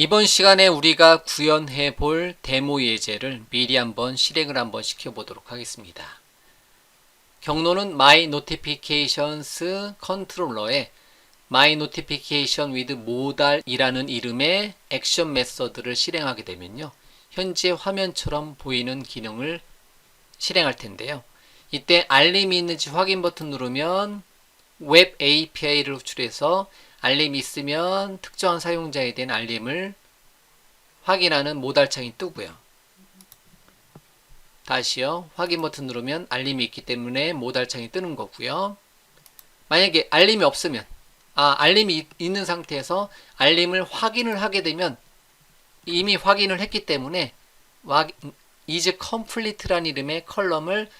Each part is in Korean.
이번 시간에 우리가 구현해 볼 데모 예제를 미리 한번 실행을 한번 시켜보도록 하겠습니다. 경로는 My Notifications 컨트롤러에 My Notification with Modal 이라는 이름의 액션 메서드를 실행하게 되면요. 현재 화면처럼 보이는 기능을 실행할 텐데요. 이때 알림이 있는지 확인 버튼 누르면 웹 API를 호출해서 알림이 있으면 특정한 사용자에 대한 알림을 확인하는 모달창이 뜨고요. 다시요. 확인 버튼 누르면 알림이 있기 때문에 모달창이 뜨는 거고요. 만약에 알림이 없으면 알림이 있는 상태에서 알림을 확인을 하게 되면 이미 확인을 했기 때문에 is complete라는 이름의 컬럼을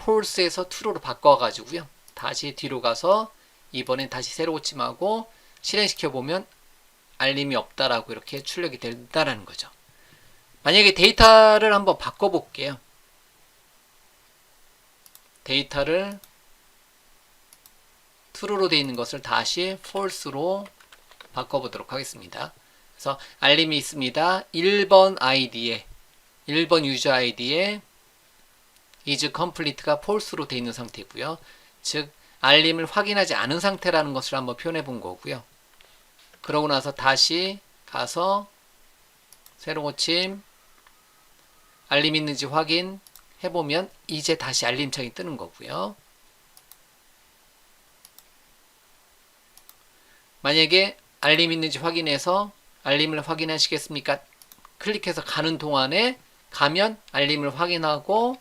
false에서 true로 바꿔가지고요. 다시 뒤로 가서 이번엔 다시 새로 고침하고 실행시켜 보면 알림이 없다라고 이렇게 출력이 된다라는 거죠. 만약에 데이터를 한번 바꿔볼게요. 데이터를 true로 되어 있는 것을 다시 false로 바꿔보도록 하겠습니다. 그래서 알림이 있습니다. 1번 아이디에 1번 유저 아이디에 is complete가 false로 되어 있는 상태고요. 즉 알림을 확인하지 않은 상태라는 것을 한번 표현해 본 거고요. 그러고 나서 다시 가서 새로 고침 알림 있는지 확인해 보면 이제 다시 알림창이 뜨는 거고요. 만약에 알림 있는지 확인해서 알림을 확인하시겠습니까? 클릭해서 가는 동안에 가면 알림을 확인하고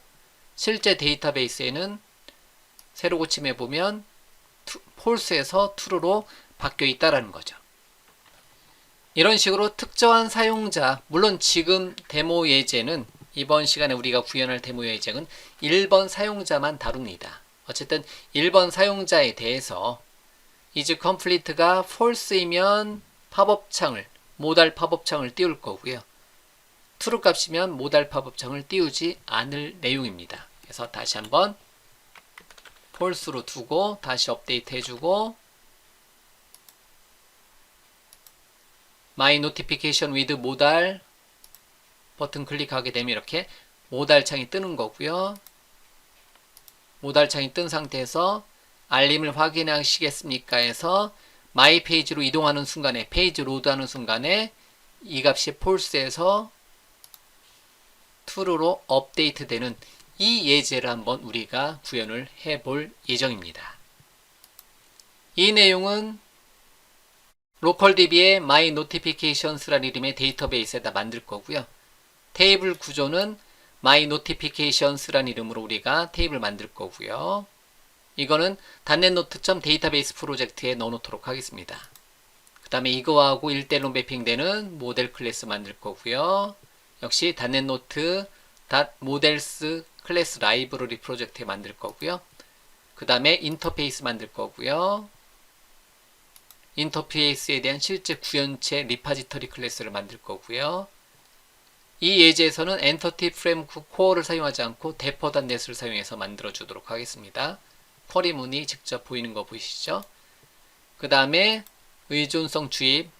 실제 데이터베이스에는 새로 고침해 보면 false에서 true로 바뀌어 있다라는 거죠. 이런 식으로 특정한 사용자, 물론 지금 데모 예제는 이번 시간에 우리가 구현할 데모 예제는 1번 사용자만 다룹니다. 어쨌든 1번 사용자에 대해서 is complete가 false이면 팝업창을 모달 팝업창을 띄울 거고요. true 값이면 모달 팝업창을 띄우지 않을 내용입니다. 그래서 다시 한번 false로 두고 다시 업데이트 해주고 My Notification with Modal 버튼 클릭하게 되면 이렇게 모달 창이 뜨는 거고요. 모달 창이 뜬 상태에서 알림을 확인하시겠습니까 해서 My 페이지로 이동하는 순간에 페이지 로드하는 순간에 이 값이 false에서 true로 업데이트 되는 이 예제를 한번 우리가 구현을 해볼 예정입니다. 이 내용은 로컬DB의 My Notifications라는 이름의 데이터베이스에다 만들 거고요. 테이블 구조는 My Notifications라는 이름으로 우리가 테이블 만들 거고요. 이거는 .NET 프로젝트에 넣어놓도록 하겠습니다. 그 다음에 이거하고 1대1로 매핑되는 모델 클래스 만들 거고요. 역시 .NET Models 클래스 라이브러리 프로젝트에 만들 거고요. 그 다음에 인터페이스 만들 거고요. 인터페이스에 대한 실제 구현체 리파지터리 클래스를 만들 거고요. 이 예제에서는 엔터티 프레임워크 코어를 사용하지 않고 데퍼.net을 사용해서 만들어 주도록 하겠습니다. 쿼리 문이 직접 보이는 거 보이시죠? 그 다음에 의존성 주입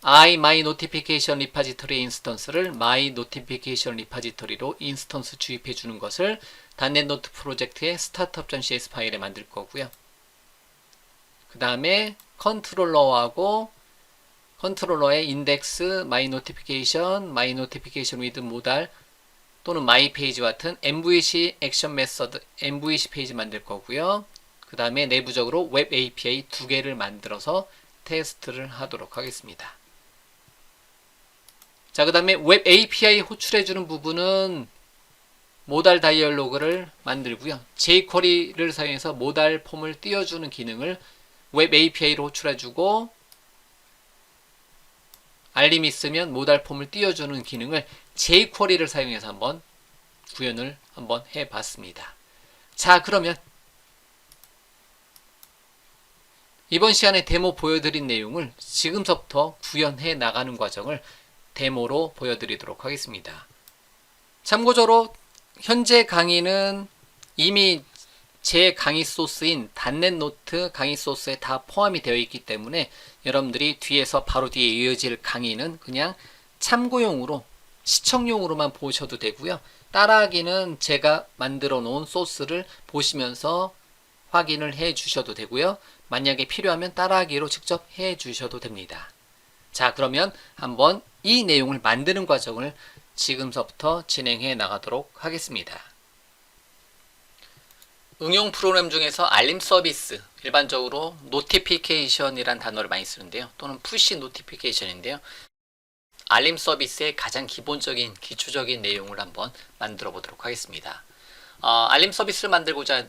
My Notification 리파지터리 인스턴스를 My Notification 리파지터리로 인스턴스 주입해 주는 것을 .NET 프로젝트의 startup.cs 파일에 만들 거고요. 그 다음에 컨트롤러하고 컨트롤러의 인덱스, My Notification with Modal 또는 My Page 같은 MVC 액션 메서드, MVC 페이지 만들 거고요. 그 다음에 내부적으로 웹 API 2개를 만들어서 테스트를 하도록 하겠습니다. 자, 그 다음에 웹 API 호출해주는 부분은 모달 다이얼로그를 만들고요. jQuery를 사용해서 모달 폼을 띄워주는 기능을 웹 API로 호출해주고 알림이 있으면 모달 폼을 띄워주는 기능을 jQuery를 사용해서 한번 구현을 한번 해봤습니다. 자, 그러면 이번 시간에 데모 보여드린 내용을 지금서부터 구현해 나가는 과정을 데모로 보여드리도록 하겠습니다. 참고적으로 현재 강의는 이미 제 강의 소스인 .NET 노트 강의 소스에 다 포함이 되어 있기 때문에 여러분들이 뒤에서 바로 뒤에 이어질 강의는 그냥 참고용으로 시청용으로만 보셔도 되고요. 따라하기는 제가 만들어 놓은 소스를 보시면서 확인을 해 주셔도 되고요. 만약에 필요하면 따라하기로 직접 해 주셔도 됩니다. 자, 그러면 한번 이 내용을 만드는 과정을 지금서부터 진행해 나가도록 하겠습니다. 응용 프로그램 중에서 알림 서비스, 일반적으로 노티피케이션이란 단어를 많이 쓰는데요. 또는 푸시 노티피케이션인데요. 알림 서비스의 가장 기본적인 기초적인 내용을 한번 만들어 보도록 하겠습니다. 알림 서비스를 만들고자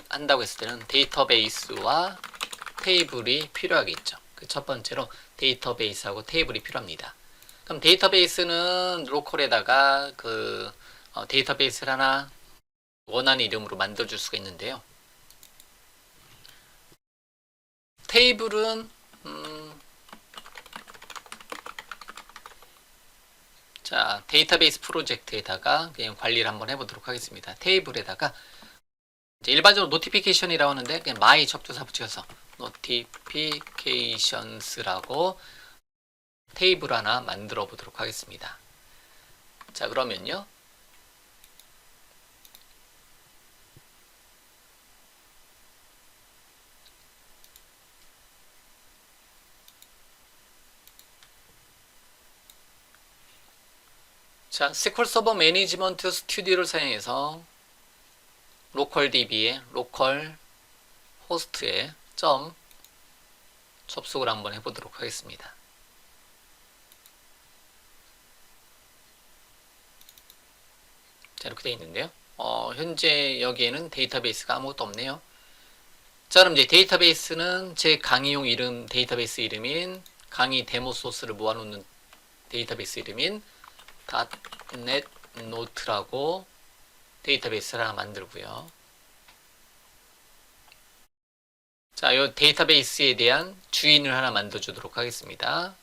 한다고 했을 때는 데이터베이스와 테이블이 필요하겠죠. 그 첫 번째로 데이터베이스하고 테이블이 필요합니다. 그럼 데이터베이스는 로컬에다가 데이터베이스를 하나 원하는 이름으로 만들어줄 수가 있는데요. 테이블은 자, 데이터베이스 프로젝트에다가 그냥 관리를 한번 해보도록 하겠습니다. 테이블에다가 이제 일반적으로 노티피케이션이라고 하는데 그냥 my 접두사 붙여서 notifications라고 테이블 하나 만들어 보도록 하겠습니다. 자, 그러면요. 자, SQL 서버 매니지먼트 스튜디오를 사용해서 로컬 DB에 로컬 호스트에 접속을 한번 해보도록 하겠습니다. 자, 이렇게 되어 있는데요. 현재 여기에는 데이터베이스가 아무것도 없네요. 자, 그럼 이제 데이터베이스는 제 강의용 이름, 데이터베이스 이름인 강의 데모 소스를 모아놓는 데이터베이스 이름인 .NET 노트라고 데이터베이스를 하나 만들고요. 자, 이 데이터베이스에 대한 주인을 하나 만들어 주도록 하겠습니다.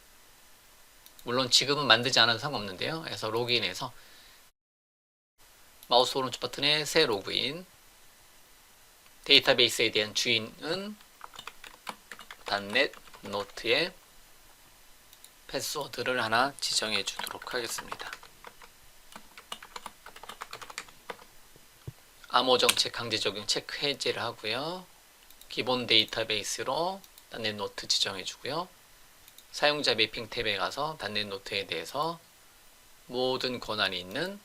물론 지금은 만들지 않아도 상관없는데요. 그래서 로그인해서 마우스 오른쪽 버튼에 새 로그인, 데이터베이스에 대한 주인은 .NET 노트에 패스워드를 하나 지정해 주도록 하겠습니다. 암호 정책 강제 적용 체크 해제를 하고요. 기본 데이터베이스로 .NET 노트 지정해 주고요. 사용자 매핑 탭에 가서 .NET 노트에 대해서 모든 권한이 있는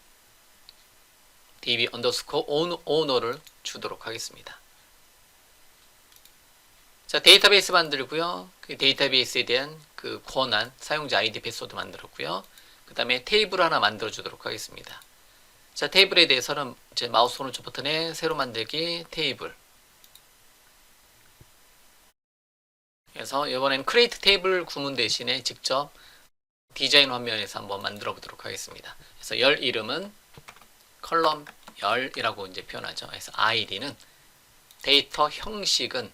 db underscore owner를 주도록 하겠습니다. 자, 데이터베이스 만들고요. 그 데이터베이스에 대한 그 권한, 사용자 아이디 패스워드 만들었고요. 그 다음에 테이블 하나 만들어 주도록 하겠습니다. 자, 테이블에 대해서는 이제 마우스 오른쪽 버튼에 새로 만들기 테이블. 그래서 이번엔 크리에이트 테이블 구문 대신에 직접 디자인 화면에서 한번 만들어 보도록 하겠습니다. 그래서 열 이름은 컬럼 열이라고 이제 표현하죠. 그래서 아이디는 데이터 형식은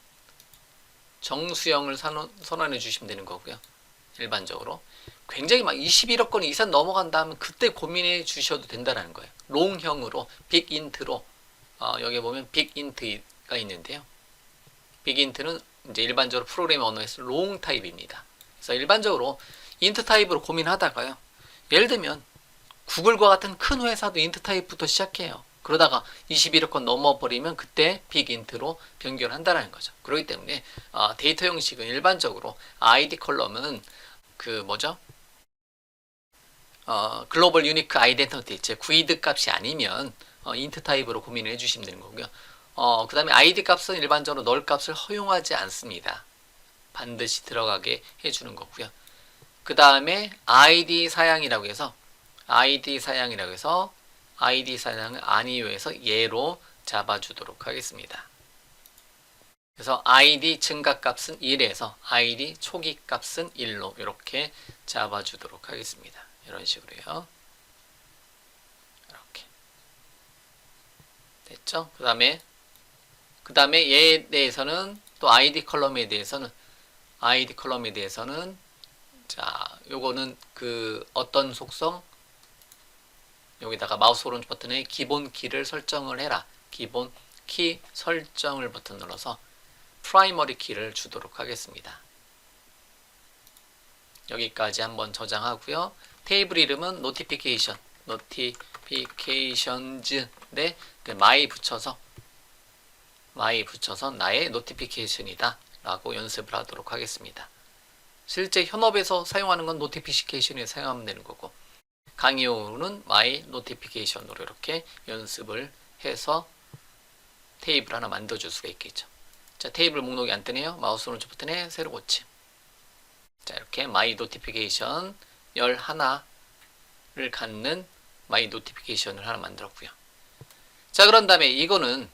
정수형을 선언해 주시면 되는 거고요. 일반적으로 굉장히 막 21억 건 이상 넘어간다 하면 그때 고민해 주셔도 된다는 거예요. 롱형으로 빅인트로 여기 보면 빅인트가 있는데요. 빅인트는 이제 일반적으로 프로그래밍 언어에서 롱 타입입니다. 그래서 일반적으로 인트 타입으로 고민하다가요. 예를 들면 구글과 같은 큰 회사도 인트 타입부터 시작해요. 그러다가 21억 건 넘어버리면 그때 빅인트로 변경한다는 거죠. 그렇기 때문에 데이터 형식은 일반적으로 ID 컬럼은 글로벌 유니크 아이덴티티 제 구이드 값이 아니면 인트 타입으로 고민을 해주시면 되는 거고요. 그 다음에 ID 값은 일반적으로 널 값을 허용하지 않습니다. 반드시 들어가게 해주는 거고요. 그 다음에 ID 사양이라고 해서 ID 사양을 아니요에서 예로 잡아주도록 하겠습니다. 그래서 ID 증가값은 1에서 ID 초기값은 1로 이렇게 잡아주도록 하겠습니다. 이런 식으로요. 이렇게 됐죠? 그 다음에 얘에 대해서는 또 ID 컬럼에 대해서는 자, 요거는 어떤 속성 여기다가 마우스 오른쪽 버튼에 기본 키를 설정을 해라. 기본 키 설정을 버튼 눌러서 프라이머리 키를 주도록 하겠습니다. 여기까지 한번 저장하고요. 테이블 이름은 노티피케이션, 노티피케이션즈인데 마이 붙여서 나의 노티피케이션이다 라고 연습을 하도록 하겠습니다. 실제 현업에서 사용하는 건 노티피케이션에 사용하면 되는 거고, 강의용으로는 마이 노티피케이션으로 이렇게 연습을 해서 테이블 하나 만들어줄 수가 있겠죠. 자, 테이블 목록이 안 뜨네요. 마우스 오른쪽 버튼에 새로 고침. 자, 이렇게 마이 노티피케이션 11을 갖는 마이 노티피케이션을 하나 만들었고요. 자, 그런 다음에 이거는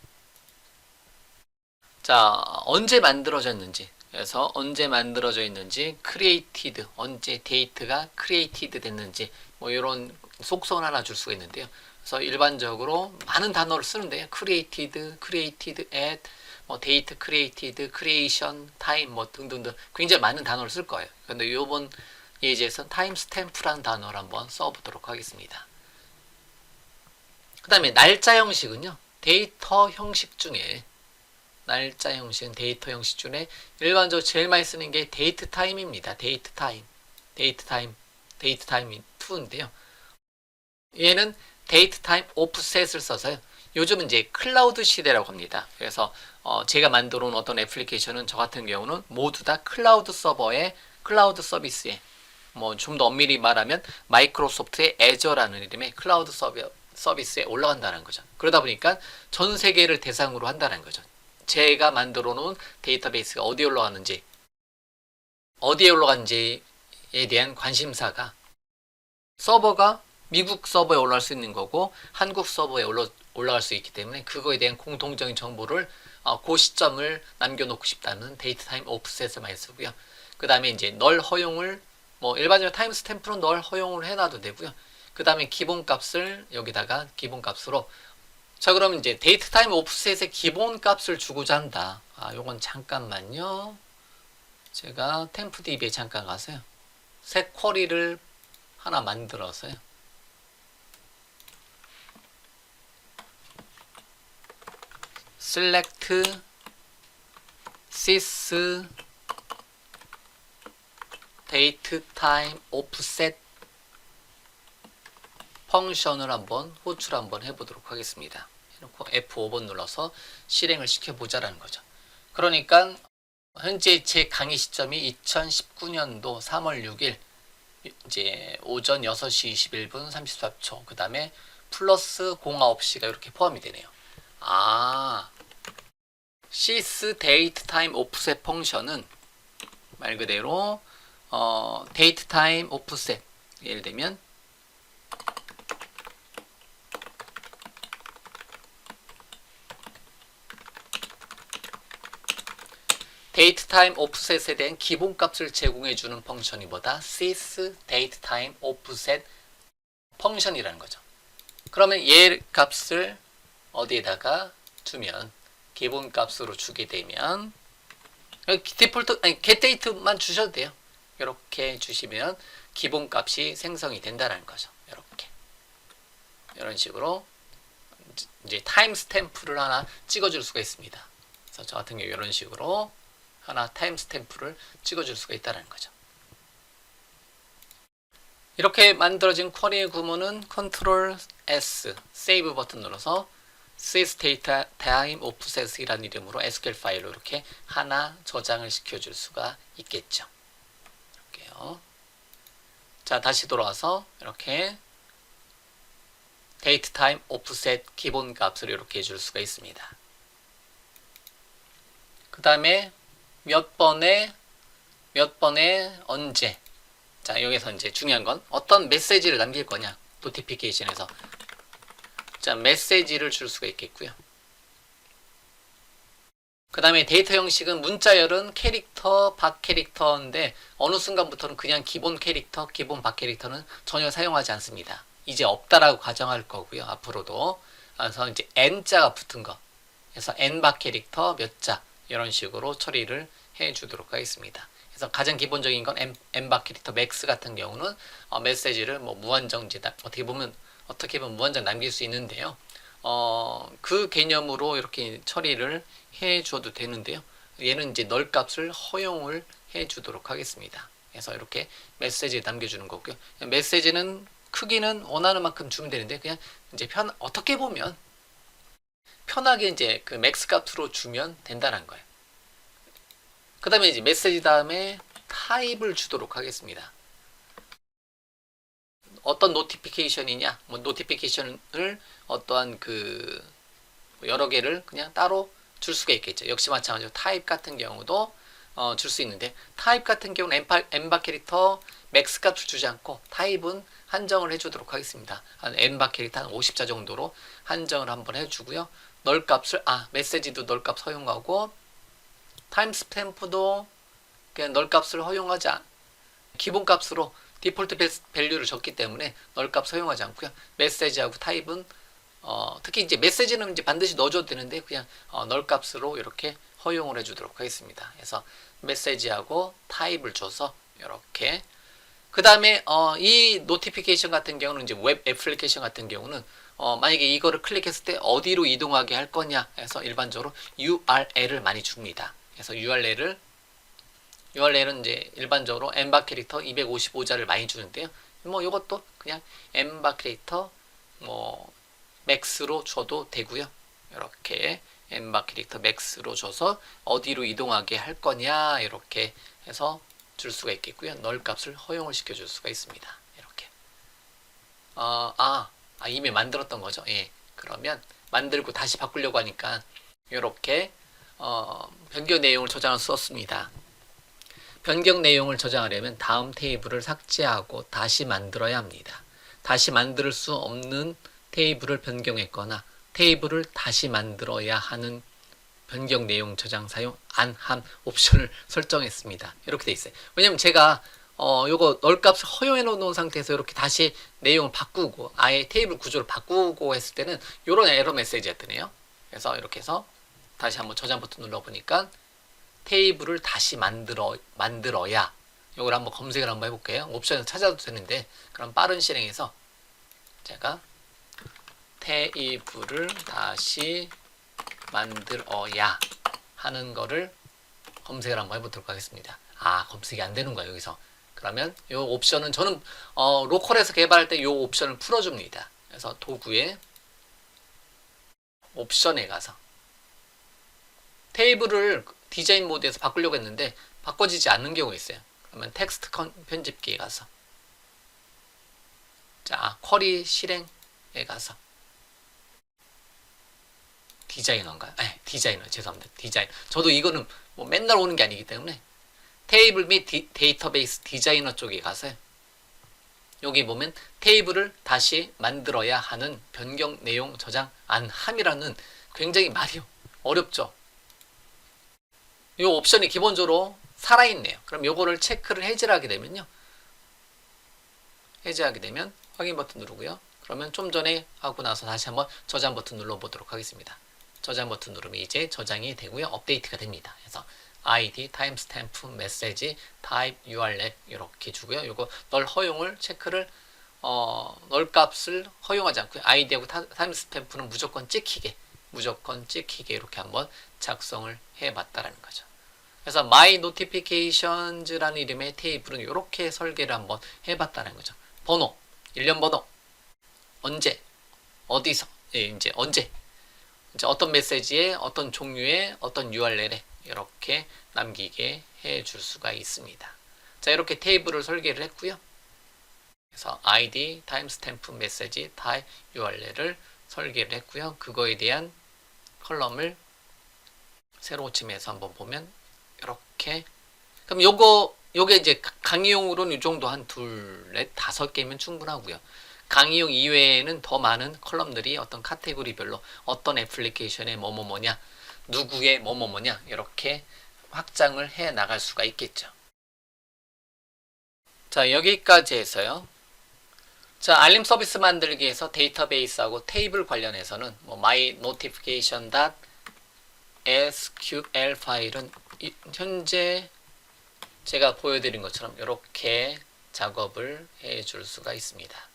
자, 언제 만들어졌는지, 그래서 언제 만들어져 있는지, created, 언제 데이트가 created 됐는지, 뭐 이런 속성을 하나 줄 수가 있는데요. 그래서 일반적으로 많은 단어를 쓰는데요. created at, 뭐 date created, creation, time, 뭐 등등등 굉장히 많은 단어를 쓸 거예요. 그런데 이번 예제에서는 timestamp라는 단어를 한번 써보도록 하겠습니다. 그 다음에 날짜 형식은요. 데이터 형식 중에 날짜 형식은 데이터 형식 중에 일반적으로 제일 많이 쓰는 게 데이트 타임입니다. 데이트 타임 2인데요. 얘는 데이트 타임 오프셋을 써서요. 요즘은 이제 클라우드 시대라고 합니다. 그래서 제가 만들어 놓은 어떤 애플리케이션은 저 같은 경우는 모두 다 클라우드 서버에 클라우드 서비스에 뭐 좀 더 엄밀히 말하면 마이크로소프트의 애저라는 이름의 클라우드 서비스에 올라간다는 거죠. 그러다 보니까 전 세계를 대상으로 한다는 거죠. 제가 만들어 놓은 데이터베이스가 어디에 올라가는지에 대한 관심사가 서버가 미국 서버에 올라갈 수 있는 거고 한국 서버에 올라갈 수 있기 때문에 그거에 대한 공통적인 정보를 그 시점을 남겨놓고 싶다는 데이트 타임 오프셋을 많이 쓰고요. 그 다음에 이제 널 허용을 뭐 일반적으로 타임 스탬프는 널 허용을 해놔도 되고요. 그 다음에 기본값을 여기다가 기본값으로 자, 그럼 이제 데이트 타임 오프셋의 기본값을 주고자 한다. 요건 잠깐만요. 제가 템프DB에 잠깐 가서요. 새 쿼리를 하나 만들어서요. select sys date time offset 펑션을 한번 호출 한번 해보도록 하겠습니다. 해놓고 F5번 눌러서 실행을 시켜보자라는 거죠. 그러니까 현재 제 강의 시점이 2019년도 3월 6일 이제 오전 6시 21분 34초 그 다음에 플러스 09시가 이렇게 포함이 되네요. sys date time offset 펑션은 말 그대로 date time offset 예를 들면 데이트 타임 오프셋에 대한 기본값을 제공해주는 펑션이 뭐다? sys date time offset 펑션이라는 거죠. 그러면 얘 값을 어디에다가 주면 기본값으로 주게 되면 디폴트 getDate만 주셔도 돼요. 이렇게 주시면 기본값이 생성이 된다는 거죠. 이렇게 이런 식으로 이제 타임 스탬프를 하나 찍어줄 수가 있습니다. 그래서 저 같은 경우 이런 식으로 하나 타임 스탬프를 찍어줄 수가 있다는 거죠. 이렇게 만들어진 쿼리의 구문은 Ctrl S, 세이브 버튼 눌러서 sys data time offset 이라는 이름으로 SQL 파일로 이렇게 하나 저장을 시켜줄 수가 있겠죠. 이렇게요. 자, 다시 돌아와서 이렇게 date time offset 기본 값을 이렇게 해줄 수가 있습니다. 그 다음에 몇 번에 언제. 자, 여기서 이제 중요한 건 어떤 메시지를 남길 거냐. 노티피케이션에서. 자, 메시지를 줄 수가 있겠고요. 그 다음에 데이터 형식은 문자열은 캐릭터, 박 캐릭터인데 어느 순간부터는 그냥 기본 캐릭터, 기본 박 캐릭터는 전혀 사용하지 않습니다. 이제 없다라고 가정할 거고요. 앞으로도. 그래서 이제 n자가 붙은 거. 그래서 n박 캐릭터 몇 자. 이런 식으로 처리를 해 주도록 하겠습니다. 그래서 가장 기본적인 건 n박 캐릭터 맥스 같은 경우는 메시지를 뭐 무한정지다 어떻게 보면 무한정 남길 수 있는데요. 그 개념으로 이렇게 처리를 해 줘도 되는데요. 얘는 이제 널 값을 허용을 해 주도록 하겠습니다. 그래서 이렇게 메시지 남겨주는 거고요. 메시지는 크기는 원하는 만큼 주면 되는데 그냥 이제 어떻게 보면 편하게 이제 그 맥스 값으로 주면 된다는 거예요. 그 다음에 이제 메시지 다음에 타입을 주도록 하겠습니다. 어떤 노티피케이션이냐, 뭐 노티피케이션을 어떠한 그 여러 개를 그냥 따로 줄 수가 있겠죠. 역시 마찬가지로 타입 같은 경우도 줄 수 있는데 타입 같은 경우는 엔바 캐릭터 맥스 값을 주지 않고 타입은 한정을 해주도록 하겠습니다. 한 엔바 캐릭터 한 50자 정도로 한정을 한번 해주고요. 널 값을 메시지도 널 값 허용하고 타임 스탬프도 그냥 널 값을 허용하지 기본 값으로 디폴트 밸류를 줬기 때문에 널 값 허용하지 않고요. 메시지하고 타입은 특히 이제 메시지는 이제 반드시 넣어줘도 되는데 그냥 널 값으로 이렇게 허용을 해주도록 하겠습니다. 그래서 메시지하고 타입을 줘서 이렇게 그 다음에 이 노티피케이션 같은 경우는 이제 웹 애플리케이션 같은 경우는 만약에 이거를 클릭했을 때 어디로 이동하게 할 거냐 해서 일반적으로 URL을 많이 줍니다. 그래서 URL은 이제 일반적으로 엔바 캐릭터 255자를 많이 주는데요. 뭐 이것도 그냥 엔바 캐릭터 뭐 맥스로 줘도 되고요. 이렇게 엔바 캐릭터 맥스로 줘서 어디로 이동하게 할 거냐 이렇게 해서 줄 수가 있겠고요. 널 값을 허용을 시켜줄 수가 있습니다. 이렇게 이미 만들었던 거죠. 예. 그러면 만들고 다시 바꾸려고 하니까 이렇게 변경 내용을 저장을 썼습니다. 변경 내용을 저장하려면 다음 테이블을 삭제하고 다시 만들어야 합니다. 다시 만들 수 없는 테이블을 변경했거나 테이블을 다시 만들어야 하는 변경 내용 저장 사용 안함 옵션을 설정했습니다. 이렇게 돼 있어요. 왜냐면 제가 요거 널 값을 허용해 놓은 상태에서 이렇게 다시 내용을 바꾸고 아예 테이블 구조를 바꾸고 했을 때는 요런 에러 메시지가 뜨네요. 그래서 이렇게 해서 다시 한번 저장 버튼 눌러보니까 테이블을 다시 만들어야 요걸 한번 검색을 한번 해볼게요. 옵션을 찾아도 되는데 그럼 빠른 실행에서 제가 테이블을 다시 만들어야 하는 거를 검색을 한번 해보도록 하겠습니다. 검색이 안 되는 거야 여기서. 그러면 이 옵션은 저는 로컬에서 개발할 때 이 옵션을 풀어줍니다. 그래서 도구에 옵션에 가서 테이블을 디자인 모드에서 바꾸려고 했는데 바꿔지지 않는 경우가 있어요. 그러면 텍스트 편집기에 가서 쿼리 실행에 가서 디자이너인가요? 디자이너 죄송합니다. 디자이너. 저도 이거는 뭐 맨날 오는 게 아니기 때문에 테이블 및 데이터베이스 디자이너 쪽에 가서 여기 보면 테이블을 다시 만들어야 하는 변경 내용 저장 안함이라는 굉장히 말이 어렵죠. 이 옵션이 기본적으로 살아있네요. 그럼 요거를 체크를 해제하게 되면요. 해제하게 되면 확인 버튼 누르고요. 그러면 좀 전에 하고 나서 다시 한번 저장 버튼 눌러보도록 하겠습니다. 저장 버튼 누르면 이제 저장이 되고요. 업데이트가 됩니다. 그래서 ID, 타임스탬프, 메시지, 타입, URL 이렇게 주고요. 요거 널 허용을 체크를 널 값을 허용하지 않고요. ID하고 타임스탬프는 무조건 찍히게 이렇게 한번 작성을 해봤다라는 거죠. 그래서 My Notifications라는 이름의 테이블은 이렇게 설계를 한번 해봤다는 거죠. 번호, 일련 번호, 언제, 어디서, 이제 언제, 이제 어떤 메시지에 어떤 종류의 어떤 URL에 이렇게 남기게 해줄 수가 있습니다. 자, 이렇게 테이블을 설계를 했고요. 그래서 ID, 타임스탬프, 메시지, 타입, URL을 설계를 했고요. 그거에 대한 컬럼을 새로 고침해서 한번 보면 이렇게 그럼 요게 이제 강의용으로는 이 정도 한 둘, 넷, 5개면 충분하고요. 강의용 이외에는 더 많은 컬럼들이 어떤 카테고리별로 어떤 애플리케이션의 뭐뭐뭐냐 누구의 뭐뭐뭐냐 이렇게 확장을 해 나갈 수가 있겠죠. 자, 여기까지 해서요. 자, 알림 서비스 만들기에서 데이터베이스하고 테이블 관련해서는 뭐 mynotification.sql 파일은 현재 제가 보여드린 것처럼 이렇게 작업을 해줄 수가 있습니다.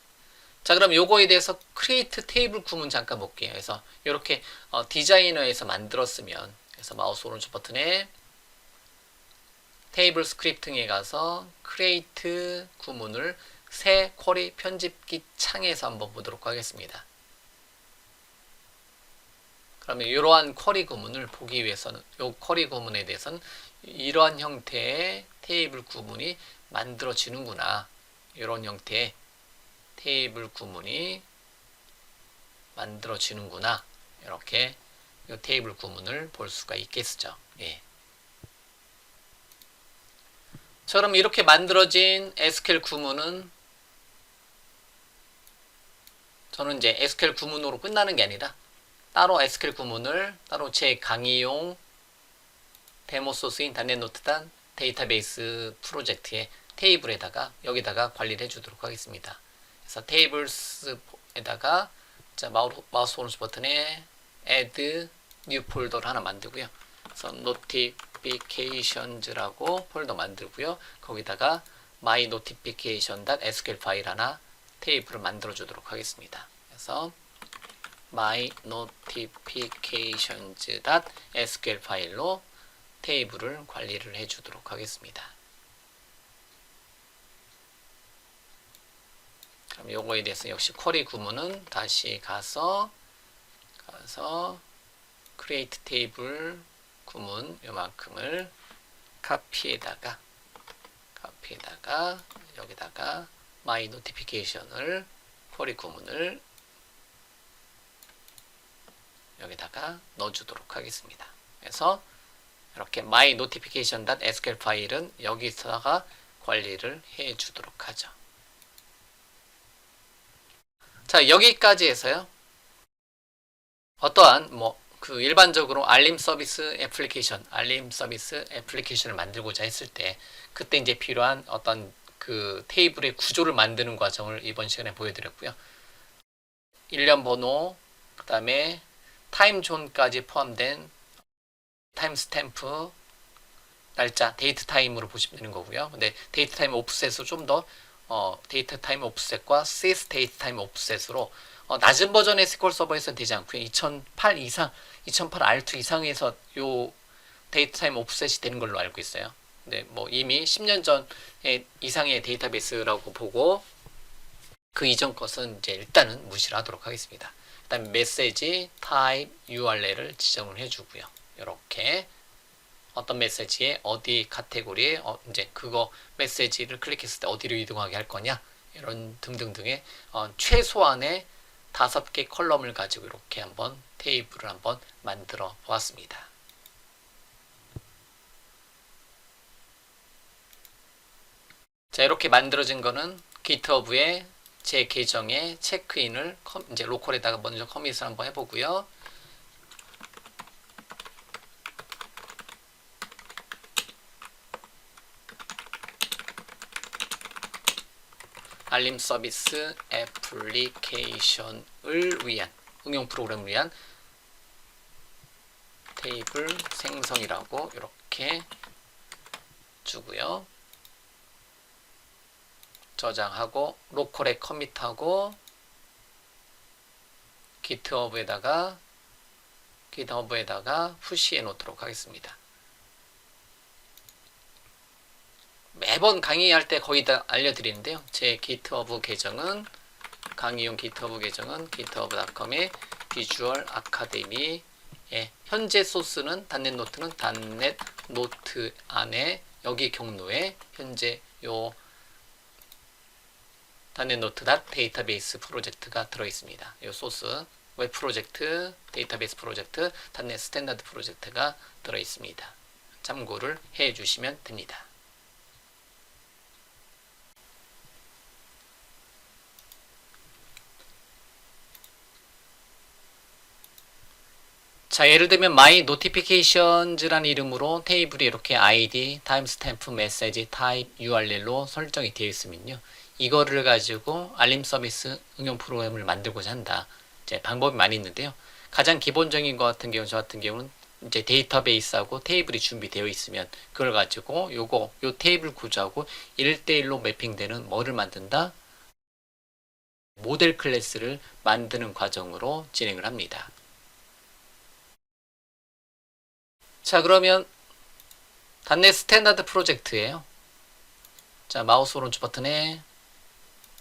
자, 그럼 요거에 대해서 크리에이트 테이블 구문 잠깐 볼게요. 그래서 이렇게 디자이너에서 만들었으면, 그래서 마우스 오른쪽 버튼에 테이블 스크립팅에 가서 크리에이트 구문을 새 쿼리 편집기 창에서 한번 보도록 하겠습니다. 그러면 이러한 쿼리 구문을 보기 위해서는, 이 쿼리 구문에 대해서는 이러한 형태의 테이블 구문이 만들어지는구나, 이런 형태의 테이블 구문이 만들어지는구나, 이렇게 이 테이블 구문을 볼 수가 있겠죠. 예. 자, 그럼 이렇게 만들어진 SQL 구문은 저는 이제 SQL 구문으로 끝나는 게 아니라 따로 SQL 구문을 따로 제 강의용 데모 소스인 .NET 데이터베이스 프로젝트의 테이블에다가 여기다가 관리를 해주도록 하겠습니다. 그래서 테이블스에다가 자, 마우스 오른쪽 버튼에 add new 폴더를 하나 만들고요. 그래서 notifications라고 폴더 만들고요. 거기다가 my notification.sql 파일 하나 테이블을 만들어 주도록 하겠습니다. 그래서 my notifications.sql 파일로 테이블을 관리를 해 주도록 하겠습니다. 그럼 요거에 대해서 역시 쿼리 구문은 다시 가서 create table 구문 요만큼을 카피에다가 여기다가 my notification을 쿼리 구문을 여기다가 넣어주도록 하겠습니다. 그래서 이렇게 my notification.sql 파일은 여기서가 관리를 해주도록 하죠. 자, 여기까지 해서요. 어떠한 그 일반적으로 알림 서비스 애플리케이션을 만들고자 했을 때 그때 이제 필요한 어떤 그 테이블의 구조를 만드는 과정을 이번 시간에 보여드렸고요. 일련 번호, 그 다음에 타임존까지 포함된 타임스탬프 날짜, 데이트 타임으로 보시면 되는 거고요. 근데 데이트 타임 오프셋으로 좀 더 데이트 타임 오프셋과 sys 데이트 타임 오프셋으로 낮은 버전의 SQL 서버에서는 되지 않고요. 2008 이상, 2008 R2 이상에서 요 데이트 타임 오프셋이 되는 걸로 알고 있어요. 근데 이미 10년 전 이상의 데이터베이스라고 보고 그 이전 것은 이제 일단은 무시를 하도록 하겠습니다. 그다음에 메시지 타입 URL을 지정을 해주고요. 이렇게 어떤 메시지에 어디 카테고리에 이제 그거 메시지를 클릭했을 때 어디로 이동하게 할 거냐, 이런 등등등의 최소한의 5개 컬럼을 가지고 이렇게 한번 테이블을 한번 만들어 보았습니다. 자, 이렇게 만들어진 거는 GitHub에 제 계정에 체크인을 이제 로컬에다가 먼저 커밋을 한번 해보고요. 알림 서비스 애플리케이션을 위한 응용 프로그램을 위한 테이블 생성이라고 이렇게 주고요. 저장하고 로컬에 커밋하고 GitHub에다가 푸시해 놓도록 하겠습니다. 매번 강의할 때 거의 다 알려드리는데요. 제 GitHub 계정은 강의용 GitHub 계정은 github.com의 비주얼 아카데미 현재 소스는 .NET 노트 안에 여기 경로에 현재 요 .NET 데이터베이스 프로젝트가 들어있습니다. 이 소스 웹 프로젝트, 데이터베이스 프로젝트, .NET 스탠다드 프로젝트가 들어있습니다. 참고를 해주시면 됩니다. 자, 예를 들면 my notifications라는 이름으로 테이블이 이렇게 id, 타임스탬프, 메시지, 타입, URL로 설정이 되어 있으면요. 이거를 가지고 알림 서비스 응용 프로그램을 만들고자 한다. 이제 방법이 많이 있는데요. 가장 기본적인 것 같은 경우, 저 같은 경우는 이제 데이터베이스하고 테이블이 준비되어 있으면 그걸 가지고 요 테이블 구조하고 1대1로 매핑되는 뭐를 만든다? 모델 클래스를 만드는 과정으로 진행을 합니다. 자, 그러면 .NET 스탠다드 프로젝트예요. 자, 마우스 오른쪽 버튼에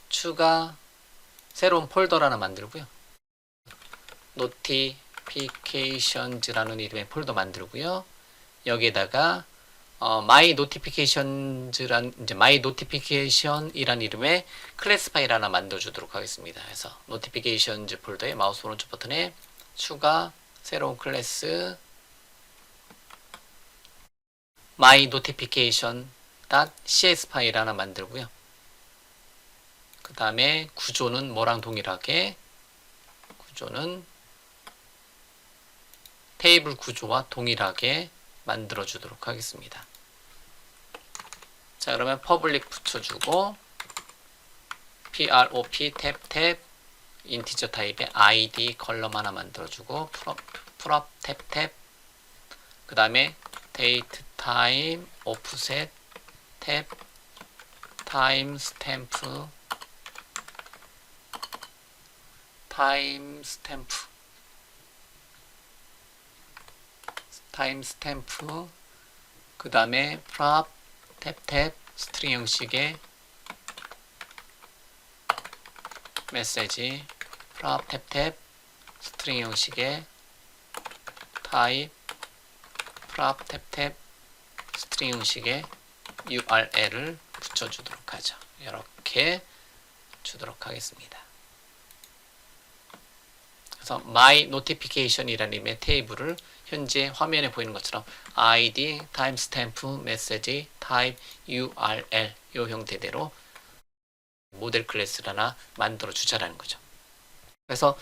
추가 새로운 폴더를 하나 만들고요. notifications라는 이름의 폴더 만들고요. 여기에다가 my notification이란 이름의 클래스 파일 하나 만들어 주도록 하겠습니다. 그래서 notifications 폴더에 마우스 오른쪽 버튼에 추가 새로운 클래스 my notification.cs 파일 하나 만들고요. 그 다음에 구조는 뭐랑 동일하게 구조는 테이블 구조와 동일하게 만들어 주도록 하겠습니다. 자, 그러면 퍼블릭 붙여주고 prop 탭 인티저 타입의 id 컬럼 하나 만들어주고 prop 탭 그 다음에 date time offset 탭 timestamp 그 다음에 prop 탭 스트링 형식의 메시지 prop 탭 스트링 형식의 type prop 탭 스트링 형식의 URL을 붙여주도록 하죠. 이렇게 주도록 하겠습니다. 그래서 my notification이라는 이름의 테이블을 현재 화면에 보이는 것처럼 id, timestamp, message, type, url 이 형태대로 모델 클래스를 하나 만들어 주자라는 거죠. 그래서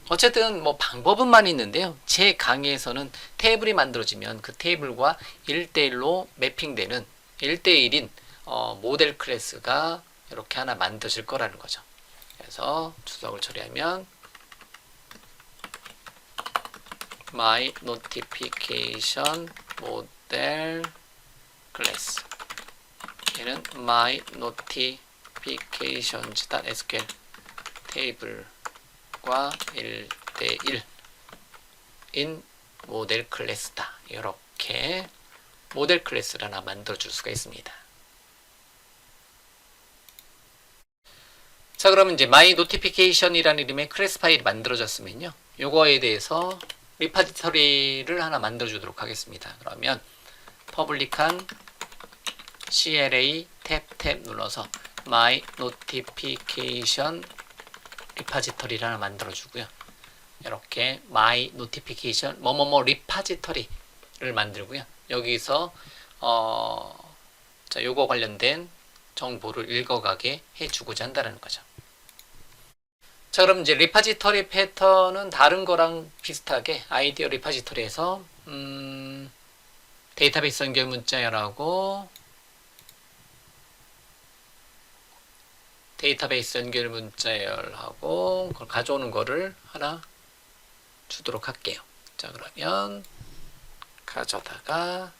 어쨌든 뭐 방법은 많이 있는데요. 제 강의에서는 테이블이 만들어지면 그 테이블과 1대1로 매핑되는 1대1인 모델 클래스가 이렇게 하나 만들어질 거라는 거죠. 그래서 주석을 처리하면 my notification model class 얘는 my notifications.sql 테이블과 1대1인 모델 클래스다. 이렇게 모델 클래스를 하나 만들어 줄 수가 있습니다. 자, 그러면 이제 my notification이라는 이름의 클래스 파일이 만들어졌으면요. 요거에 대해서 리파지터리를 하나 만들어 주도록 하겠습니다. 그러면 퍼블릭한 CLA 탭 눌러서 my notification 리파지터리를 하나 만들어 주고요. 이렇게 my notification 뭐뭐뭐 리파지터리를 만들고요. 여기서 자, 요거 관련된 정보를 읽어가게 해주고자 한다는 거죠. 자, 그럼 이제 리파지터리 패턴은 다른 거랑 비슷하게 아이디어 리파지터리에서 데이터베이스 연결 문자열하고 데이터베이스 연결 문자열하고 그걸 가져오는 거를 하나 주도록 할게요. 자, 그러면 가져다가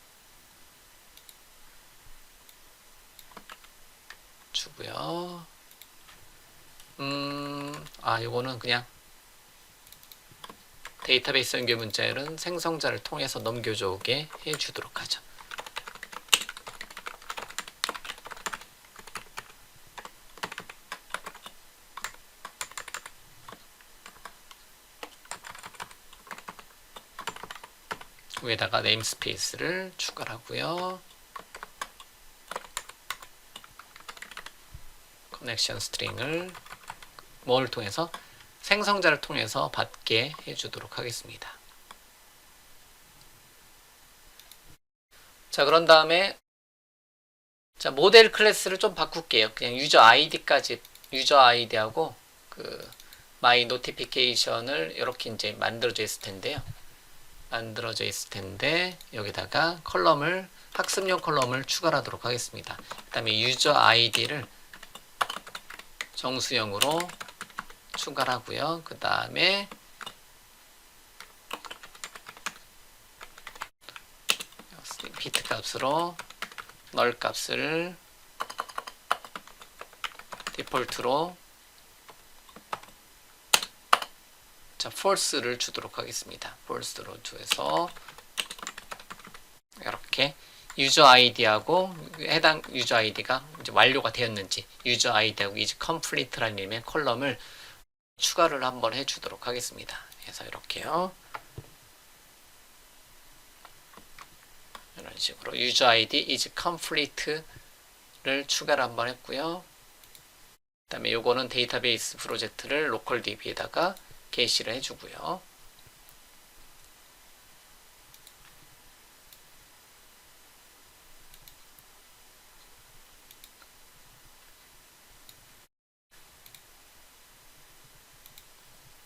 주고요. 요거는 그냥 데이터베이스 연결 문자열은 생성자를 통해서 넘겨줘 오게 해주도록 하죠. 위에다가 네임스페이스를 추가하고요. 커넥션 스트링을 뭐를 통해서 생성자를 통해서 받게 해주도록 하겠습니다. 자, 그런 다음에 자, 모델 클래스를 좀 바꿀게요. 그냥 유저 아이디까지 유저 아이디하고 그 my notification을 이렇게 이제 만들어져 있을 텐데요. 여기다가 컬럼을 학습용 컬럼을 추가하도록 하겠습니다. 그 다음에 유저 아이디를 정수형으로 추가를 하고요. 그 다음에 비트 값으로 널 값을 디폴트로 자, false를 주도록 하겠습니다. false로 줘서 이렇게 유저 아이디하고 해당 유저 아이디가 이제 완료가 되었는지 유저 아이디하고 is complete라는 이름의 컬럼을 추가를 한번 해주도록 하겠습니다. 그래서 이렇게요. 이런 식으로 유저 아이디 is complete를 추가를 한번 했고요. 그 다음에 요거는 데이터베이스 프로젝트를 로컬 DB에다가 게시를 해주고요.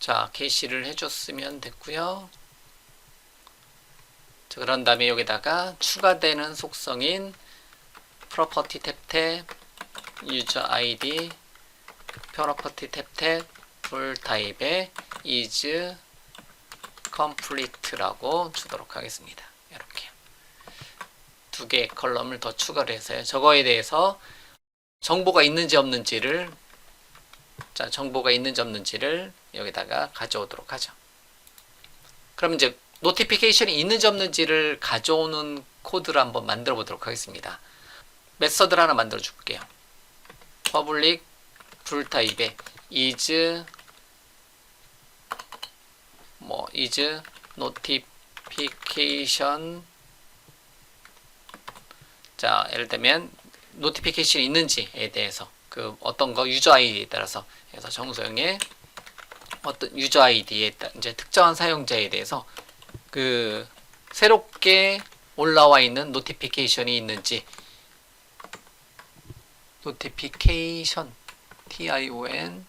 자, 게시를 해줬으면 됐고요. 자, 그런 다음에 여기다가 추가되는 속성인 property 탭 user ID property 탭 불 타입에 is complete라고 주도록 하겠습니다. 이렇게 두 개의 컬럼을 더 추가를 해서요. 저거에 대해서 정보가 있는지 없는지를 여기다가 가져오도록 하죠. 그럼 이제 노티피케이션이 있는지 없는지를 가져오는 코드를 한번 만들어 보도록 하겠습니다. 메서드를 하나 만들어 줄게요. public 불 타입에 is notification. 자, 예를 들면 노티피케이션이 있는지에 대해서 그 어떤 거 유저 아이디에 따라서 그래서 정소영의 어떤 유저 아이디에 이제 특정한 사용자에 대해서 그 새롭게 올라와 있는 노티피케이션이 있는지 노티피케이션 TION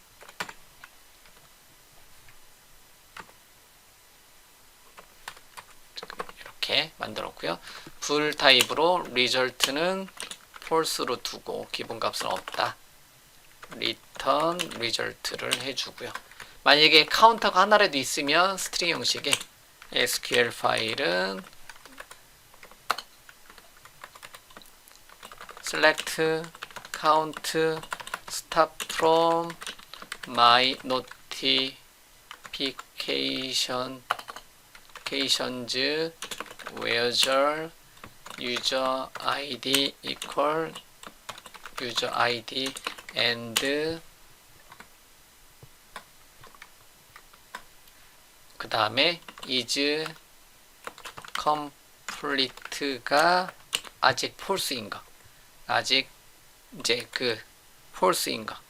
이렇게 만들었고요. 불 타입으로 result는 false로 두고 기본값은 없다. return result를 해주고요. 만약에 카운터가 하나라도 있으면 스트링 형식의 SQL 파일은 select count start from my notifications where user ID equal user ID and 그 다음에 is complete가 아직 false인가, 아직 이제 그 false인가,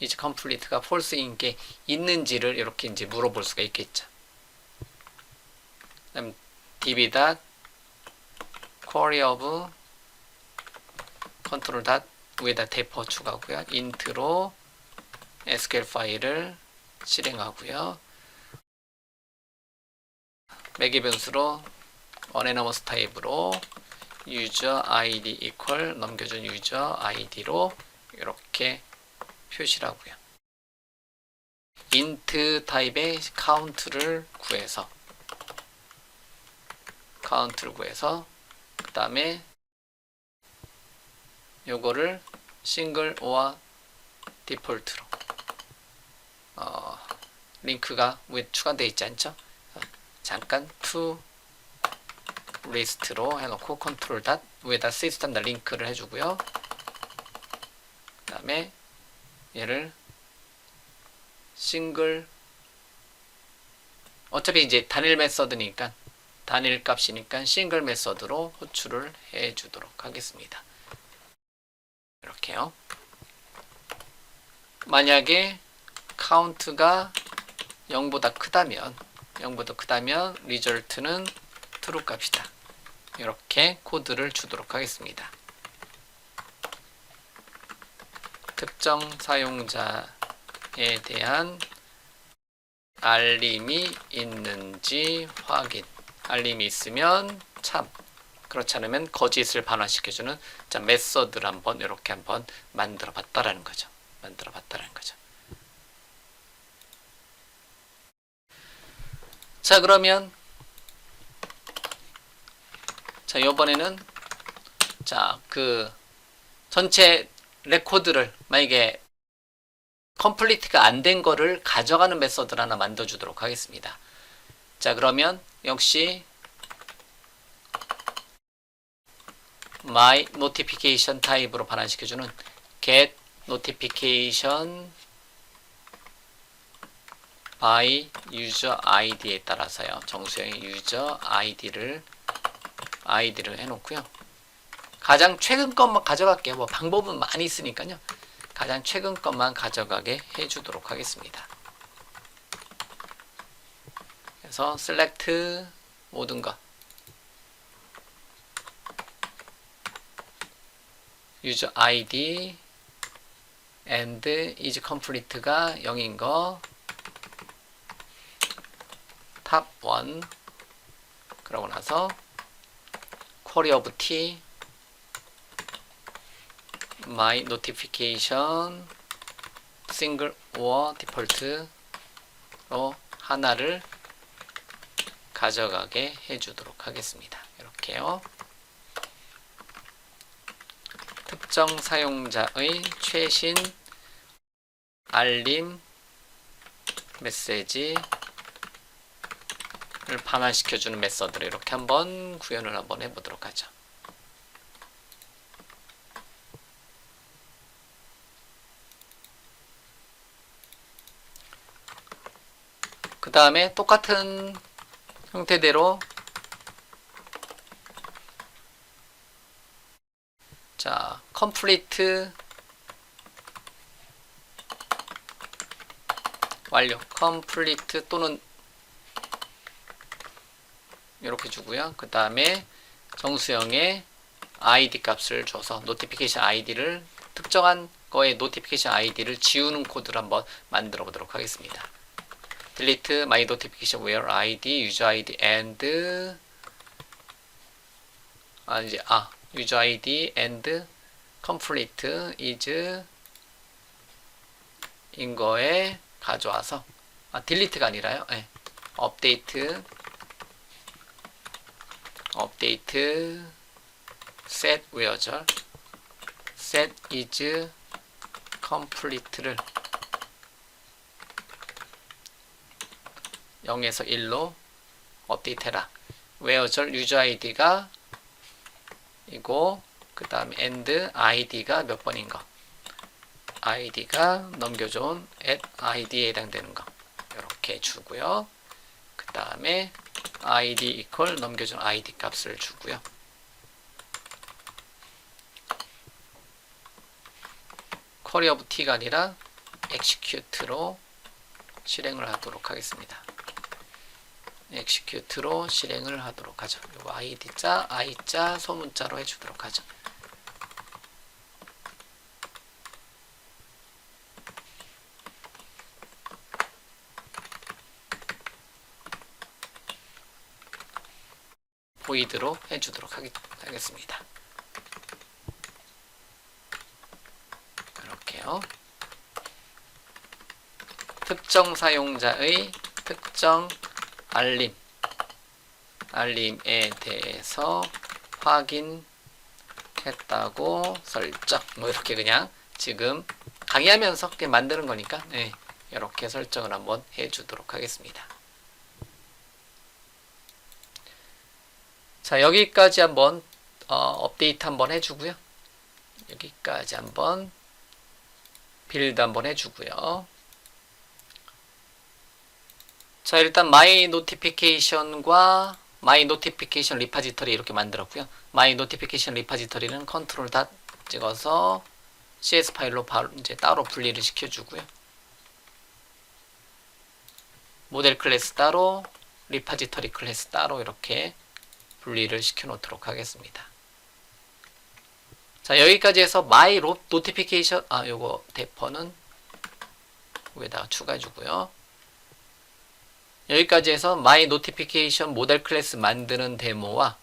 is complete가 false인 게 있는지를 이렇게 이제 물어볼 수가 있겠죠. 그다음 db. query of control. 위에다 대퍼 추가하고요. int로 SQL 파일을 실행하고요. 매개 변수로 어네너머스 타입으로 user ID equal 넘겨준 user ID로 이렇게 표시를 하고요. int 타입의 count를 구해서 그 다음에 요거를 싱글 or 디폴트로 링크가 왜 추가되어 있지 않죠? 잠깐 to list로 해놓고 컨트롤 닷 위에다 시스템 링크를 해주고요. 그 다음에 얘를 싱글, 어차피 이제 단일 메서드니까 단일 값이니까 싱글 메서드로 호출을 해주도록 하겠습니다. 이렇게요. 만약에 카운트가 0보다 크다면 result는 true 값이다. 이렇게 코드를 주도록 하겠습니다. 특정 사용자에 대한 알림이 있는지 확인. 알림이 있으면 참, 그렇지 않으면 거짓을 반환시켜주는 메서드를 한번 이렇게 한번 만들어 봤다라는 거죠. 자, 그러면 이번에는 그 전체 레코드를 만약에 컴플리트가 안 된 거를 가져가는 메서드를 하나 만들어 주도록 하겠습니다. 자, 그러면 역시 my notification 타입으로 반환시켜주는 get notification by user id에 따라서요. 정수형의 user id를 해놓고요. 가장 최근 것만 가져갈게요. 뭐 방법은 많이 있으니까요. 가장 최근 것만 가져가게 해주도록 하겠습니다. 그래서 select 모든 것 user id and is complete가 0인 거 top 1 그러고 나서 query of t my notification single or default로 하나를 가져가게 해주도록 하겠습니다. 이렇게요. 특정 사용자의 최신 알림 메시지를 반환시켜주는 메서드를 이렇게 한번 구현을 한번 해보도록 하죠. 그 다음에 똑같은 형태대로 자, complete 완료 complete 또는 이렇게 주고요. 그 다음에 정수형의 id 값을 줘서 notification id를 특정한 거의 notification id를 지우는 코드를 한번 만들어 보도록 하겠습니다. delete my notification where id, user id and user id and complete is 인 거에 가져와서 delete가 아니라요. 네. update set where절 set is complete를 0에서 1로 업데이트해라. where절 user id가 이고 그 다음에 and id가 몇 번인 거 id가 넘겨준 at id에 해당되는 거 이렇게 주고요. 그 다음에 id equal 넘겨준 id 값을 주고요. query of t가 아니라 execute로 실행을 하도록 하겠습니다. execute로 실행을 하도록 하죠. 요거 id자, i자, 소문자로 해주도록 하죠. void로 해주도록 하겠습니다. 이렇게요. 특정 사용자의 특정 알림에 대해서 확인했다고 설정. 뭐 이렇게 그냥 지금 강의하면서 그렇게 만드는 거니까 네, 이렇게 설정을 한번 해주도록 하겠습니다. 자, 여기까지 한번 업데이트 한번 해주고요. 여기까지 한번 빌드 한번 해주고요. 자, 일단 my notification과 my notification repository 이렇게 만들었고요. my notification repository는 컨트롤 다 찍어서 CS 파일로 바로 이제 따로 분리를 시켜주고요. 모델 클래스 따로, repository 클래스 따로 이렇게 분리를 시켜 놓도록 하겠습니다. 자, 여기까지 해서 my notification 요거 대퍼는 위에다가 추가해 주고요. 여기까지 해서 my notification 모델 클래스 만드는 데모와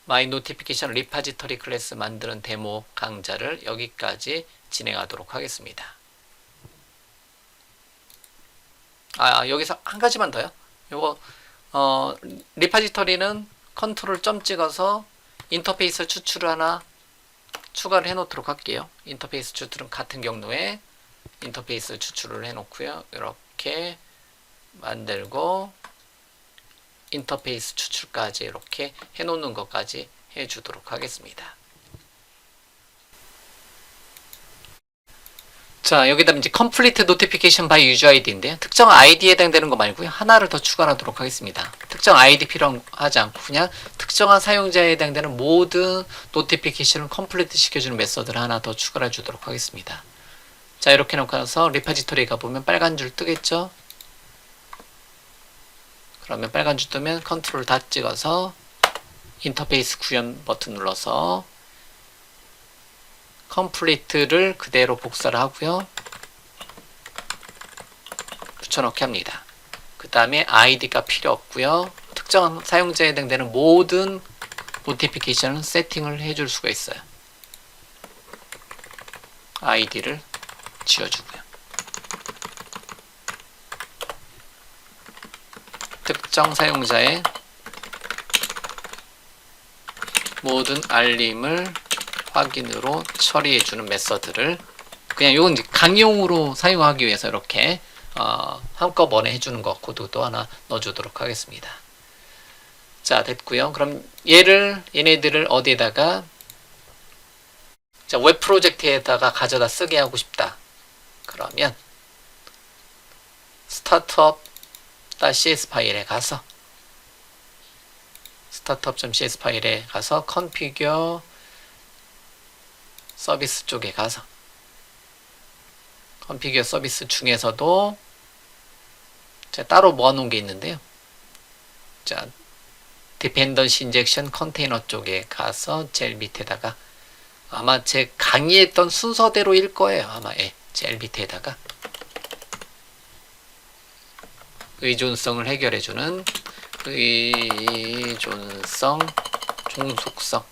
my notification repository 클래스 만드는 데모 강좌를 여기까지 진행하도록 하겠습니다. 여기서 한 가지만 더요. 요거 리파지터리는 컨트롤 점 찍어서 인터페이스 추출을 하나 추가를 해 놓도록 할게요. 인터페이스 추출은 같은 경로에 인터페이스 추출을 해 놓고요. 이렇게 만들고 인터페이스 추출까지 이렇게 해 놓는 것까지 해 주도록 하겠습니다. 자, 여기다 이제 complete notification by user ID인데요. 특정 아이디에 해당되는 거 말고요. 하나를 더 추가하도록 하겠습니다. 특정 아이디 필요하지 않고 그냥 특정한 사용자에 해당되는 모든 노티피케이션을 컴플리트 시켜주는 메서드를 하나 더 추가해 주도록 하겠습니다. 자, 이렇게 놓고 나서 리파지토리에 가보면 빨간 줄 뜨겠죠? 그러면 빨간 줄 뜨면 컨트롤 다 찍어서 인터페이스 구현 버튼 눌러서 컴플리트를 그대로 복사를 하고요. 붙여넣기 합니다. 그 다음에 아이디가 필요 없고요. 특정 사용자에 해당되는 모든 노티피케이션은 세팅을 해줄 수가 있어요. 아이디를 지워주고요. 특정 사용자의 모든 알림을 확인으로 처리해주는 메서드를 그냥 이건 이제 강용으로 사용하기 위해서 이렇게 한꺼번에 해주는 거 코드도 하나 넣어주도록 하겠습니다. 자, 됐고요. 그럼 얘네들을 어디에다가 자, 웹 프로젝트에다가 가져다 쓰게 하고 싶다. 그러면 startup.cs 파일에 가서 startup.cs 파일에 가서 configure 서비스 쪽에 가서 configure 서비스 중에서도 제가 따로 모아놓은 게 있는데요. 자, dependency injection container 쪽에 가서 제일 밑에다가 아마 제 강의했던 순서대로일 거예요. 아마 제일 밑에다가 의존성을 해결해주는 의존성 종속성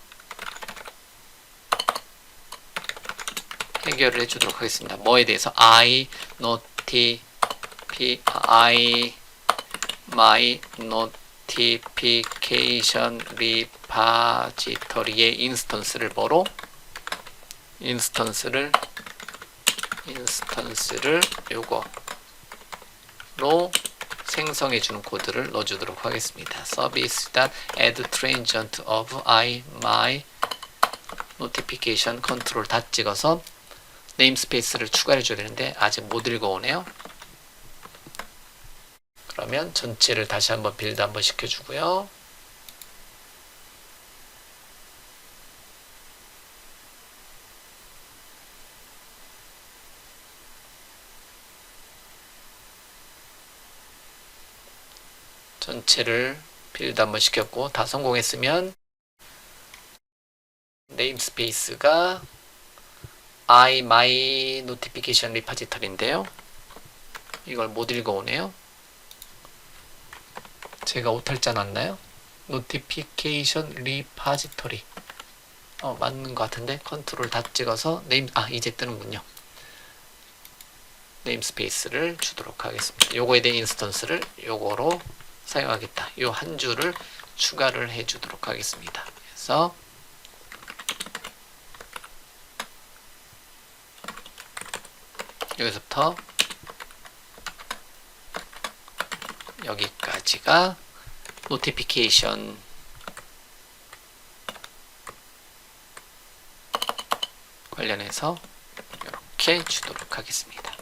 해결을 해주도록 하겠습니다. 뭐에 대해서 my notification repository의 인스턴스를 뭐로 인스턴스를 요거로 생성해주는 코드를 넣어주도록 하겠습니다. service.add transient of my notification control 다 찍어서 네임스페이스를 추가해줘야 되는데 아직 못 읽어오네요. 그러면 전체를 다시 한번 빌드 한번 시켜주고요. 전체를 빌드 한번 시켰고 다 성공했으면 네임스페이스가 my notification repository인데요. 이걸 못 읽어오네요. 제가 오탈자 놨나요? notification repository 맞는 것 같은데 컨트롤 다 찍어서 이제 뜨는군요. 네임스페이스를 주도록 하겠습니다. 요거에 대한 인스턴스를 요거로 사용하겠다. 요 한 줄을 추가를 해 주도록 하겠습니다. 그래서 여기서부터 여기까지가 노티피케이션 관련해서 이렇게 주도록 하겠습니다.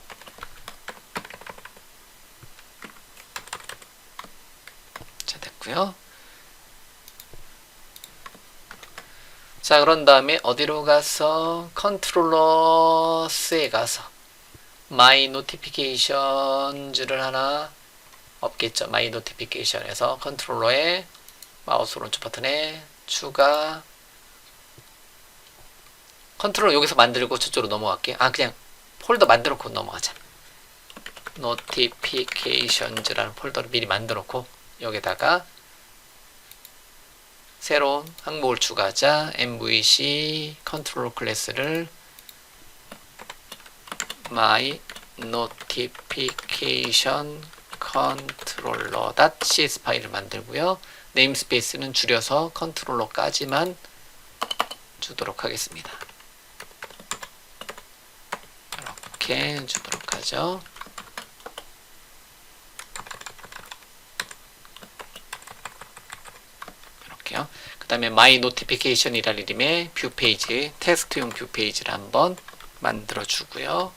자, 됐고요. 자, 그런 다음에 어디로 가서 컨트롤러스에 가서 my notifications를 하나 없겠죠. my notification에서 컨트롤러에 마우스 오른쪽 버튼에 추가 컨트롤 여기서 만들고 저쪽으로 넘어갈게요. 그냥 폴더 만들어놓고 넘어가자. notifications라는 폴더를 미리 만들어놓고 여기다가 새로운 항목을 추가하자. MVC 컨트롤러 클래스를 my notification controller.cs 파일을 만들고요. 네임스페이스는 줄여서 컨트롤러까지만 주도록 하겠습니다. 이렇게 주도록 하죠. 이렇게요. 그 다음에 my notification이라는 이름의 뷰 페이지, 테스트용 뷰 페이지를 한번 만들어 주고요.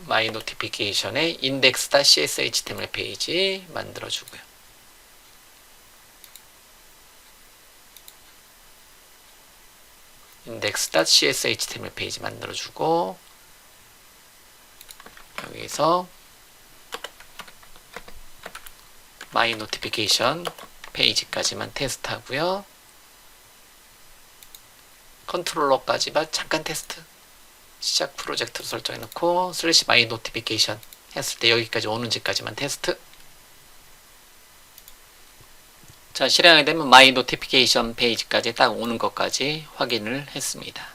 my notification의 index.cs.html 페이지 만들어 주고요. index.cs.html 페이지 만들어 주고, 여기서 my notification 페이지까지만 테스트하고요. 컨트롤러까지만 잠깐 테스트. 시작 프로젝트로 설정해 놓고 슬래시 my notification 했을 때 여기까지 오는지까지만 테스트. 자, 실행하게 되면 my notification 페이지까지 딱 오는 것까지 확인을 했습니다.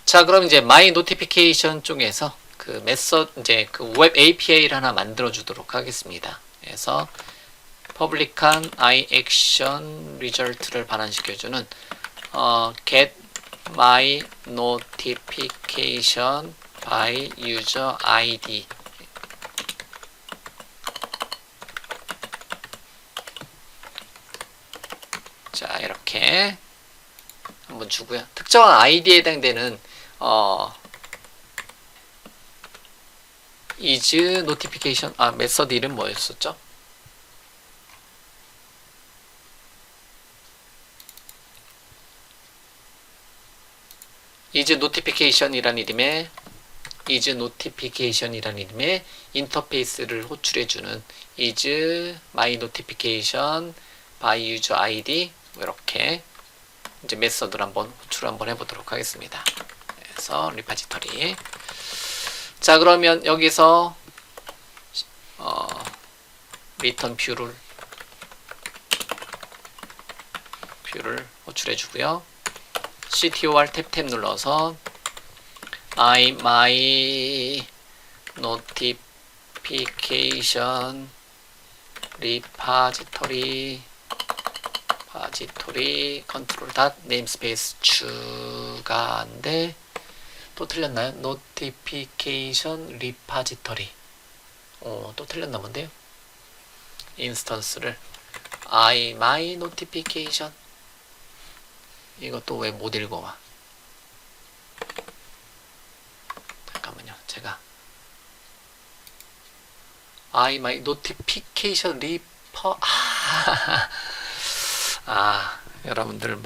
자, 그럼 이제 my notification 쪽에서 그 메서드, 이제 그 웹 API를 하나 만들어 주도록 하겠습니다. 그래서 public한 iAction result를 반환시켜주는 get my notification by user ID. 자, 이렇게 한번 주고요. 특정한 아이디에 해당되는 is notification, 메서드 이름 뭐였었죠? is notification이라는 이름의 인터페이스를 호출해주는 is my notification by user ID, 이렇게 이제 메서드를 한번 호출 한번 해보도록 하겠습니다. 그래서 리파지터리. 자, 그러면 여기서 리턴 뷰를 호출해주고요. CTOR 탭 눌러서 my notification repository 컨트롤 닷 네임스페이스 추가인데 또 틀렸나요? notification repository 또 틀렸나 본데요. 인스턴스를 my notification, 이것도 왜 못 읽어와? 잠깐만요. 제가 my notification repo 여러분들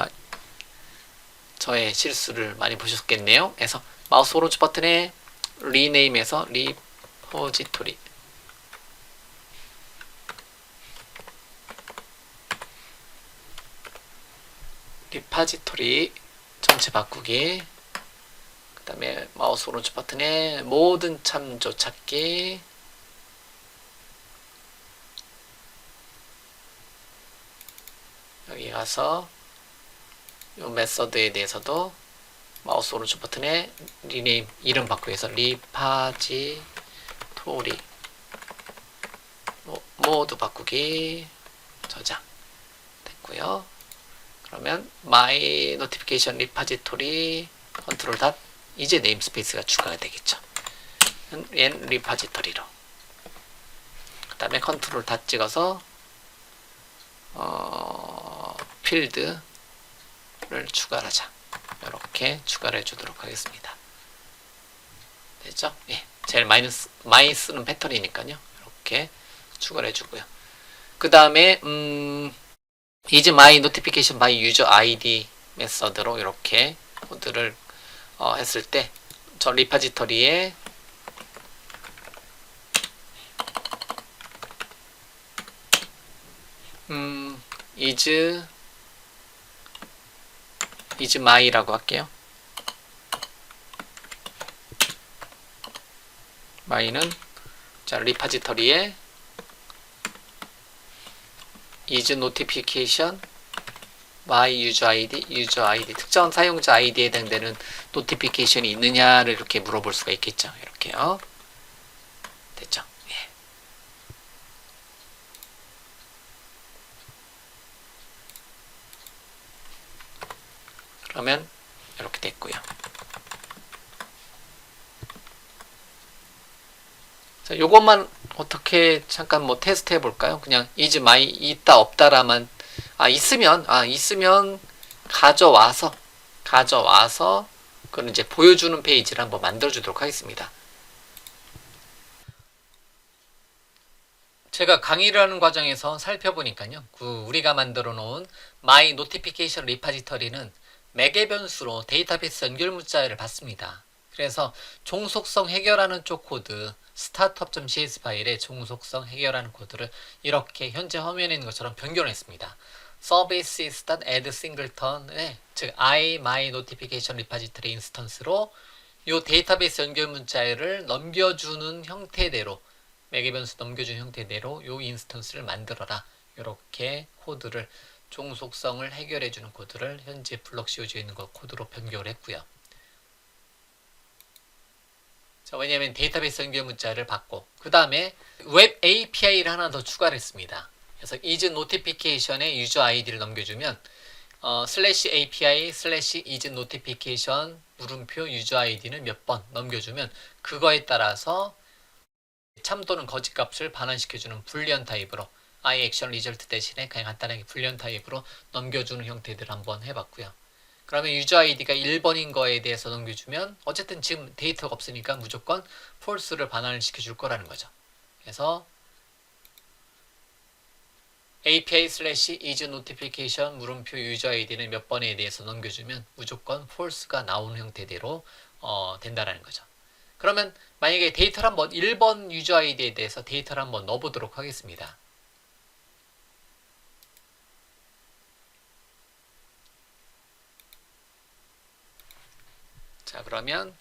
저의 실수를 많이 보셨겠네요. 그래서 마우스 오른쪽 버튼에 rename에서 repository, 리파지토리 전체 바꾸기, 그 다음에 마우스 오른쪽 버튼에 모든 참조 찾기, 여기 가서 이 메서드에 대해서도 마우스 오른쪽 버튼에 리네임 이름 바꾸기 해서 리파지토리 모두 바꾸기 저장 됐고요. 그러면 my notification repository 컨트롤 닷, 이제 네임스페이스가 추가가 되겠죠. n 리파지토리로. 그 다음에 컨트롤 닷 찍어서 필드를 추가하자. 이렇게 추가를 해주도록 하겠습니다. 됐죠? 예, 제일 많이 쓰는 패턴이니까요. 이렇게 추가를 해주고요. 그 다음에 is my notification by user ID 메서드로 이렇게 코드를 했을 때 저 리파지터리에 is my라고 할게요. my는 자 리파지터리에 is notification my user ID, 특정 사용자 아이디에 해당되는 노티피케이션이 있느냐를 이렇게 물어볼 수가 있겠죠. 이렇게요. 됐죠? 예. 그러면 이렇게 됐고요. 자, 요것만 어떻게 잠깐 뭐 테스트 해볼까요? 그냥 is my 있다 없다라만 있으면 가져와서 그걸 이제 보여주는 페이지를 한번 만들어 주도록 하겠습니다. 제가 강의를 하는 과정에서 살펴보니까요. 우리가 만들어 놓은 my notification repository는 매개 변수로 데이터베이스 연결 문자를 받습니다. 그래서 종속성 해결하는 쪽 코드 startup.cs 파일에 종속성 해결하는 코드를 이렇게 현재 화면에 있는 것처럼 변경을 했습니다. services.add singleton에 즉 I my notification repository 인스턴스로 이 데이터베이스 연결 문자를 넘겨주는 형태대로 매개 변수 넘겨주는 형태대로 이 인스턴스를 만들어라. 이렇게 코드를 종속성을 해결해주는 코드를 현재 블럭 씌워져 있는 것 코드로 변경을 했고요. 자, 왜냐하면 데이터베이스 연결 문자를 받고 그 다음에 웹 API를 하나 더 추가를 했습니다. 그래서 is notification에 유저 아이디를 넘겨주면 /API /is notification 물음표 유저 아이디는 몇 번 넘겨주면 그거에 따라서 참 또는 거짓 값을 반환시켜주는 불리언 타입으로 I action result 대신에 그냥 간단하게 불리언 타입으로 넘겨주는 형태들을 한번 해봤고요. 그러면 유저 아이디가 1번인 거에 대해서 넘겨주면 어쨌든 지금 데이터가 없으니까 무조건 false를 반환을 시켜줄 거라는 거죠. 그래서 API /is notification 물음표 유저 아이디는 몇 번에 대해서 넘겨주면 무조건 false가 나오는 형태대로 된다라는 거죠. 그러면 만약에 데이터를 한번 1번 유저 아이디에 대해서 데이터를 한번 넣어보도록 하겠습니다. 자, 그러면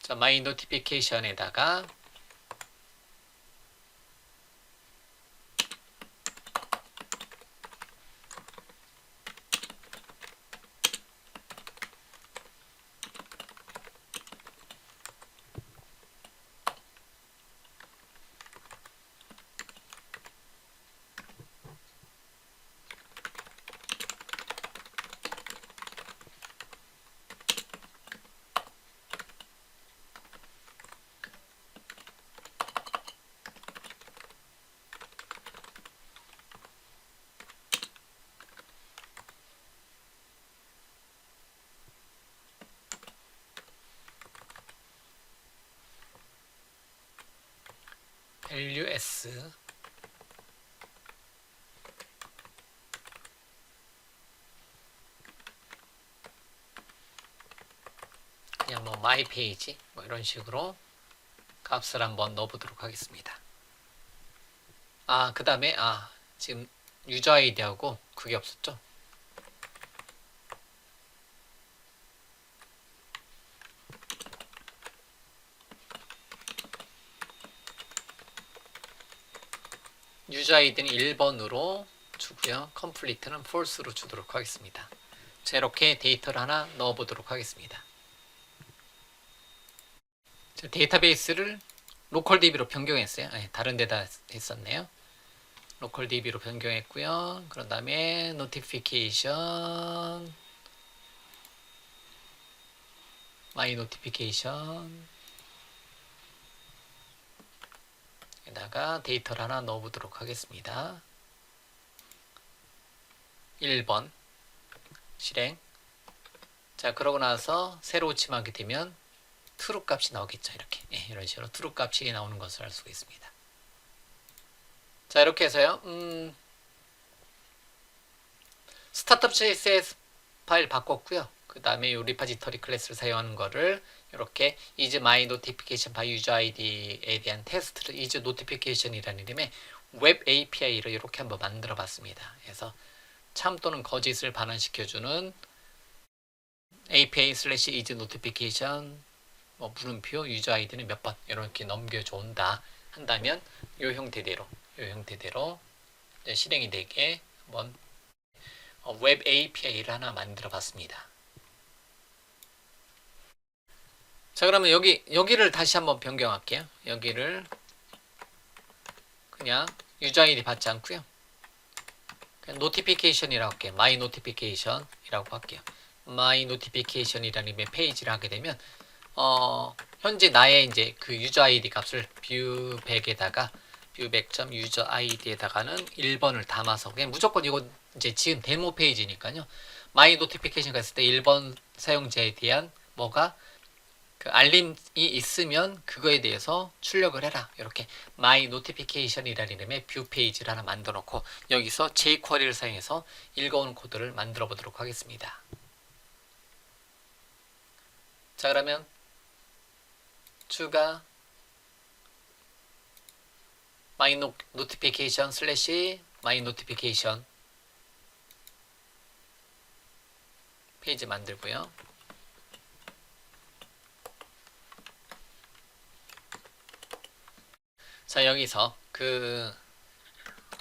자, my notification에다가 values 그냥 뭐 my page 뭐 이런 식으로 값을 한번 넣어보도록 하겠습니다. 그 다음에 지금 유저 아이디하고 그게 없었죠? 유저 아이디는 1번으로 주고요. 컴플리트는 false로 주도록 하겠습니다. 자, 이렇게 데이터를 하나 넣어보도록 하겠습니다. 자, 데이터베이스를 로컬 DB로 변경했어요. 다른 데다 했었네요. 로컬 DB로 변경했고요. 그런 다음에 notification my notification 에다가 데이터를 하나 넣어보도록 하겠습니다. 1번 실행. 자, 그러고 나서 새로 호침하게 되면 true 값이 나오겠죠. 이렇게 이런 식으로 true 값이 나오는 것을 알 수가 있습니다. 자, 이렇게 해서요. 스타트업 CSS 파일 바꿨고요. 그 다음에 이 리파지터리 클래스를 사용하는 거를 이렇게 is my notification by user id에 대한 테스트를 is notification이라는 이름의 웹 API를 이렇게 한번 만들어 봤습니다. 그래서 참 또는 거짓을 반환시켜주는 API /is notification 뭐 물음표 유저 아이디는 몇 번 이렇게 넘겨준다 한다면 이 형태대로 실행이 되게 한번 웹 API를 하나 만들어 봤습니다. 자, 그러면 여기를 다시 한번 변경할게요. 여기를 그냥 유저 아이디 받지 않고요. 그냥 노티피케이션이라고 할게요. 마이 노티피케이션이라고 할게요. 마이 노티피케이션이라는 페이지를 하게 되면 현재 나의 이제 그 유저 아이디 값을 뷰백에다가 뷰백.점 유저 아이디에다가는 1번을 담아서 그냥 무조건 이거 이제 지금 데모 페이지니까요. 마이 노티피케이션 갔을 때 1번 사용자에 대한 뭐가 그 알림이 있으면 그거에 대해서 출력을 해라. 이렇게 my notification이라는 이름의 뷰 페이지를 하나 만들어 놓고 여기서 jQuery를 사용해서 읽어오는 코드를 만들어 보도록 하겠습니다. 자, 그러면 추가 my notification 슬래시 my notification 페이지 만들고요. 자, 여기서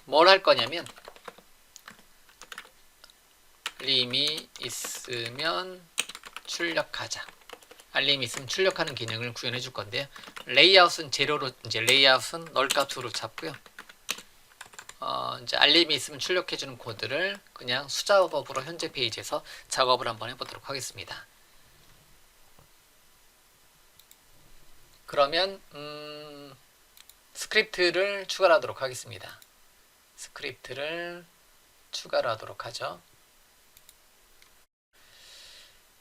뭘 할 거냐면 알림이 있으면 출력하자. 알림이 있으면 출력하는 기능을 구현해 줄 건데요. 레이아웃은 제로로 이제 레이아웃은 널값으로 잡고요. 이제 알림이 있으면 출력해 주는 코드를 그냥 수작업으로 현재 페이지에서 작업을 한번 해보도록 하겠습니다. 그러면 스크립트를 추가하도록 하겠습니다. 스크립트를 추가를 하도록 하죠.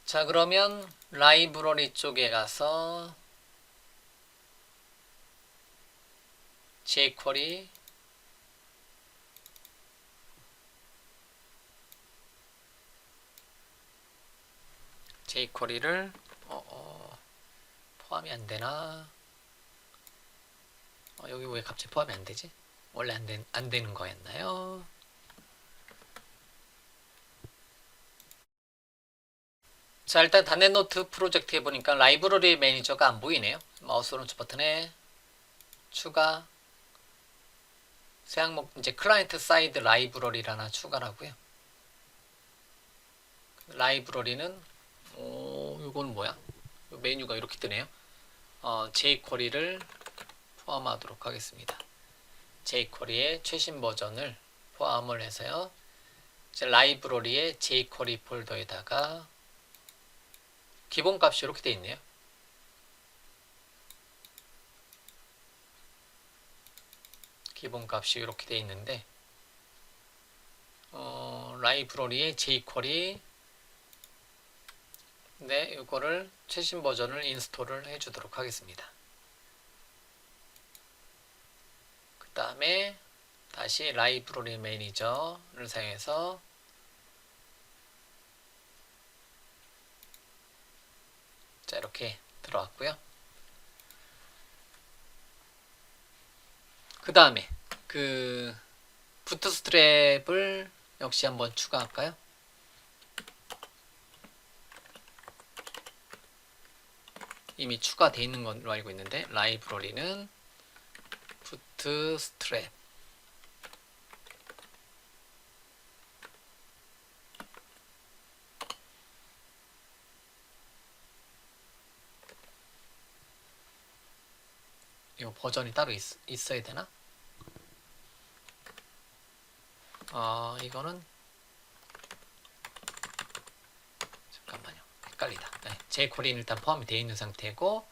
자, 그러면 라이브러리 쪽에 가서 jQuery jQuery를 포함이 안 되나? 여기 왜 갑자기 포함이 안 되지? 원래 안 되는 거였나요? 자, 일단 단넷노트 프로젝트 해보니까 라이브러리 매니저가 안 보이네요. 마우스 오른쪽 버튼에 추가 새 항목 이제 클라이언트 사이드 라이브러리를 하나 추가를 하고요. 라이브러리는 이건 뭐야? 메뉴가 이렇게 뜨네요. jQuery를 포함하도록 하겠습니다. jQuery의 최신 버전을 포함을 해서요. 이제 라이브러리의 jQuery 폴더에다가 기본값이 이렇게 되어 있네요. 기본값이 이렇게 되어 있는데 라이브러리의 jQuery 네, 이거를 최신 버전을 인스톨을 해주도록 하겠습니다. 그 다음에 다시 라이브러리 매니저를 사용해서 자, 이렇게 들어왔고요. 그 다음에 부트스트랩을 역시 한번 추가할까요? 이미 추가되어 있는 걸로 알고 있는데 라이브러리는 부트스트랩 이거 버전이 따로 있어야 되나? 이거는 잠깐만요. 헷갈리다. 네, jQuery는 일단 포함이 되어 있는 상태고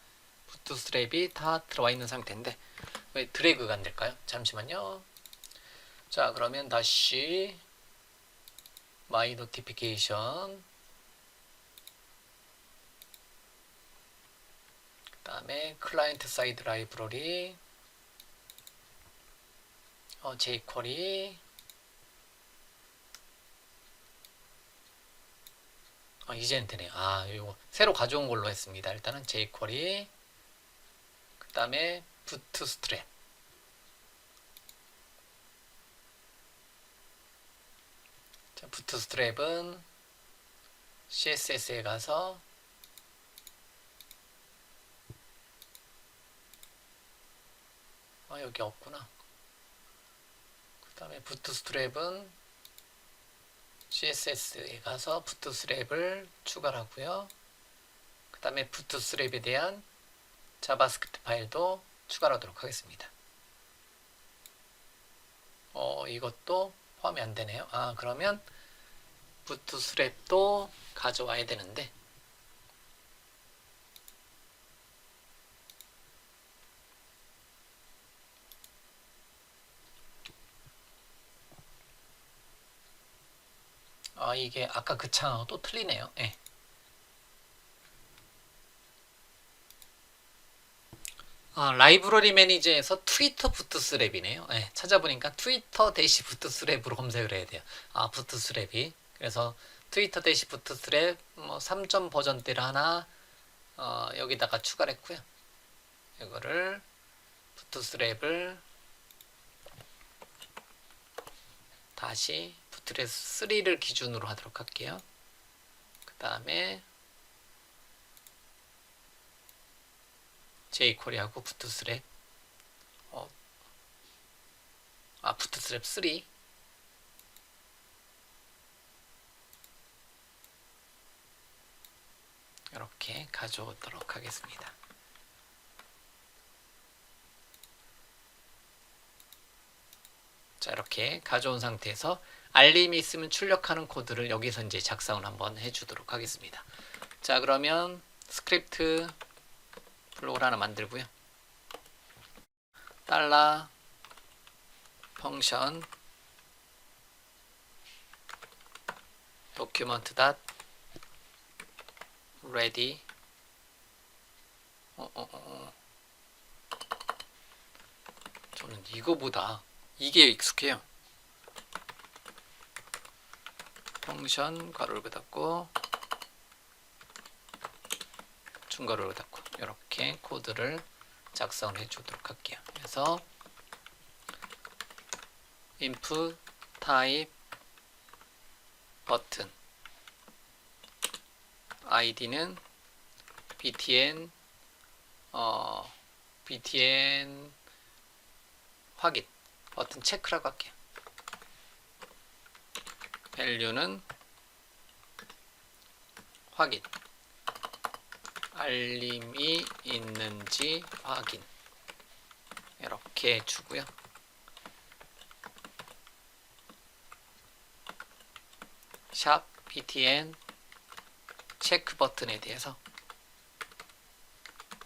부트스트랩이 다 들어와 있는 상태인데 왜 드래그가 안 될까요? 잠시만요. 자, 그러면 다시 my notification 그 다음에 클라이언트 사이드 라이브러리 jQuery 이제는 되네요. 이거 새로 가져온 걸로 했습니다. 일단은 jQuery 그 다음에 부트스트랩 자, 부트스트랩은 CSS에 가서 여기 없구나. 그 다음에 부트스트랩은 CSS에 가서 부트스트랩을 추가하고요. 그 다음에 부트스트랩에 대한 자바스크립트 파일도 추가하도록 하겠습니다. 이것도 포함이 안 되네요. 그러면 부트스트랩도 가져와야 되는데, 이게 아까 그 창하고 또 틀리네요. 네. 라이브러리 매니저에서 트위터 부트스트랩이네요. 네, 찾아보니까 트위터 대시 부트스트랩으로 검색을 해야 돼요. 부트스트랩이. 그래서 트위터 대시 부트스트랩 3점 버전대를 하나 여기다가 추가를 했고요. 이거를 부트스트랩을 다시 부트스트랩 3를 기준으로 하도록 할게요. 그 다음에 jQuery하고 부트스트랩 부트스트랩 3 이렇게 가져오도록 하겠습니다. 자, 이렇게 가져온 상태에서 알림이 있으면 출력하는 코드를 여기서 이제 작성을 한번 해주도록 하겠습니다. 자, 그러면 스크립트 블록을 하나 만들고요. 달러 펑션 document dot ready 저는 이거보다 이게 익숙해요. 펑션 괄호를 닫고 중괄호를 닫고 이렇게 코드를 작성을 해주도록 할게요. 그래서 input type 버튼 id는 btn btn 확인 버튼 체크라고 할게요. value는 확인 알림이 있는지 확인 이렇게 주고요. 샵 btn 체크 버튼에 대해서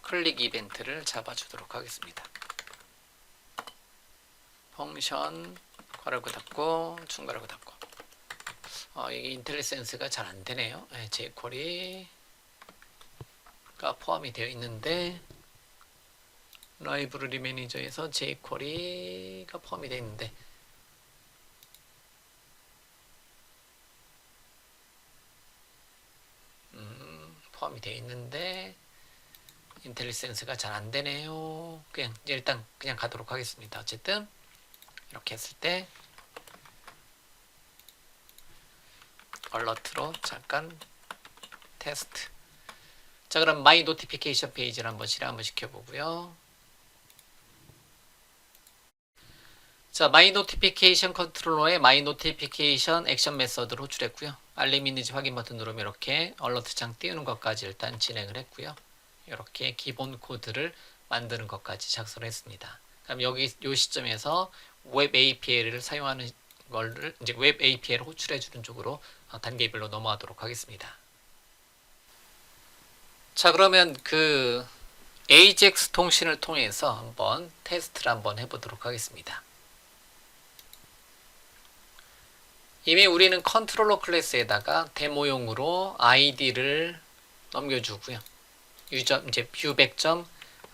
클릭 이벤트를 잡아주도록 하겠습니다. 펑션 괄호구 닫고 중괄호구 닫고 이게 인텔리센스가 잘 안되네요. jQuery가 포함이 되어 있는데 라이브러리 매니저에서 jQuery가 포함이 되어 있는데 포함이 되어 있는데 인텔리센스가 잘 안되네요. 일단 그냥 가도록 하겠습니다. 어쨌든 이렇게 했을 때 얼러트로 잠깐 테스트. 자, 그럼 마이 노티피케이션 페이지를 한번 실행 한번 시켜보고요. 자, 마이 노티피케이션 컨트롤러에 마이 노티피케이션 액션 메서드를 호출했고요. 알림 있는지 확인 버튼 누르면 이렇게 얼러트 창 띄우는 것까지 일단 진행을 했고요. 이렇게 기본 코드를 만드는 것까지 작성을 했습니다. 그럼 여기 이 시점에서 웹 API를 사용하는 거를 이제 웹 API를 호출해 주는 쪽으로 단계별로 넘어가도록 하겠습니다. 자, 그러면 그 AJAX 통신을 통해서 한번 테스트를 한번 해보도록 하겠습니다. 이미 우리는 컨트롤러 클래스에다가 데모용으로 ID를 넘겨주고요. 유저 이제 뷰백점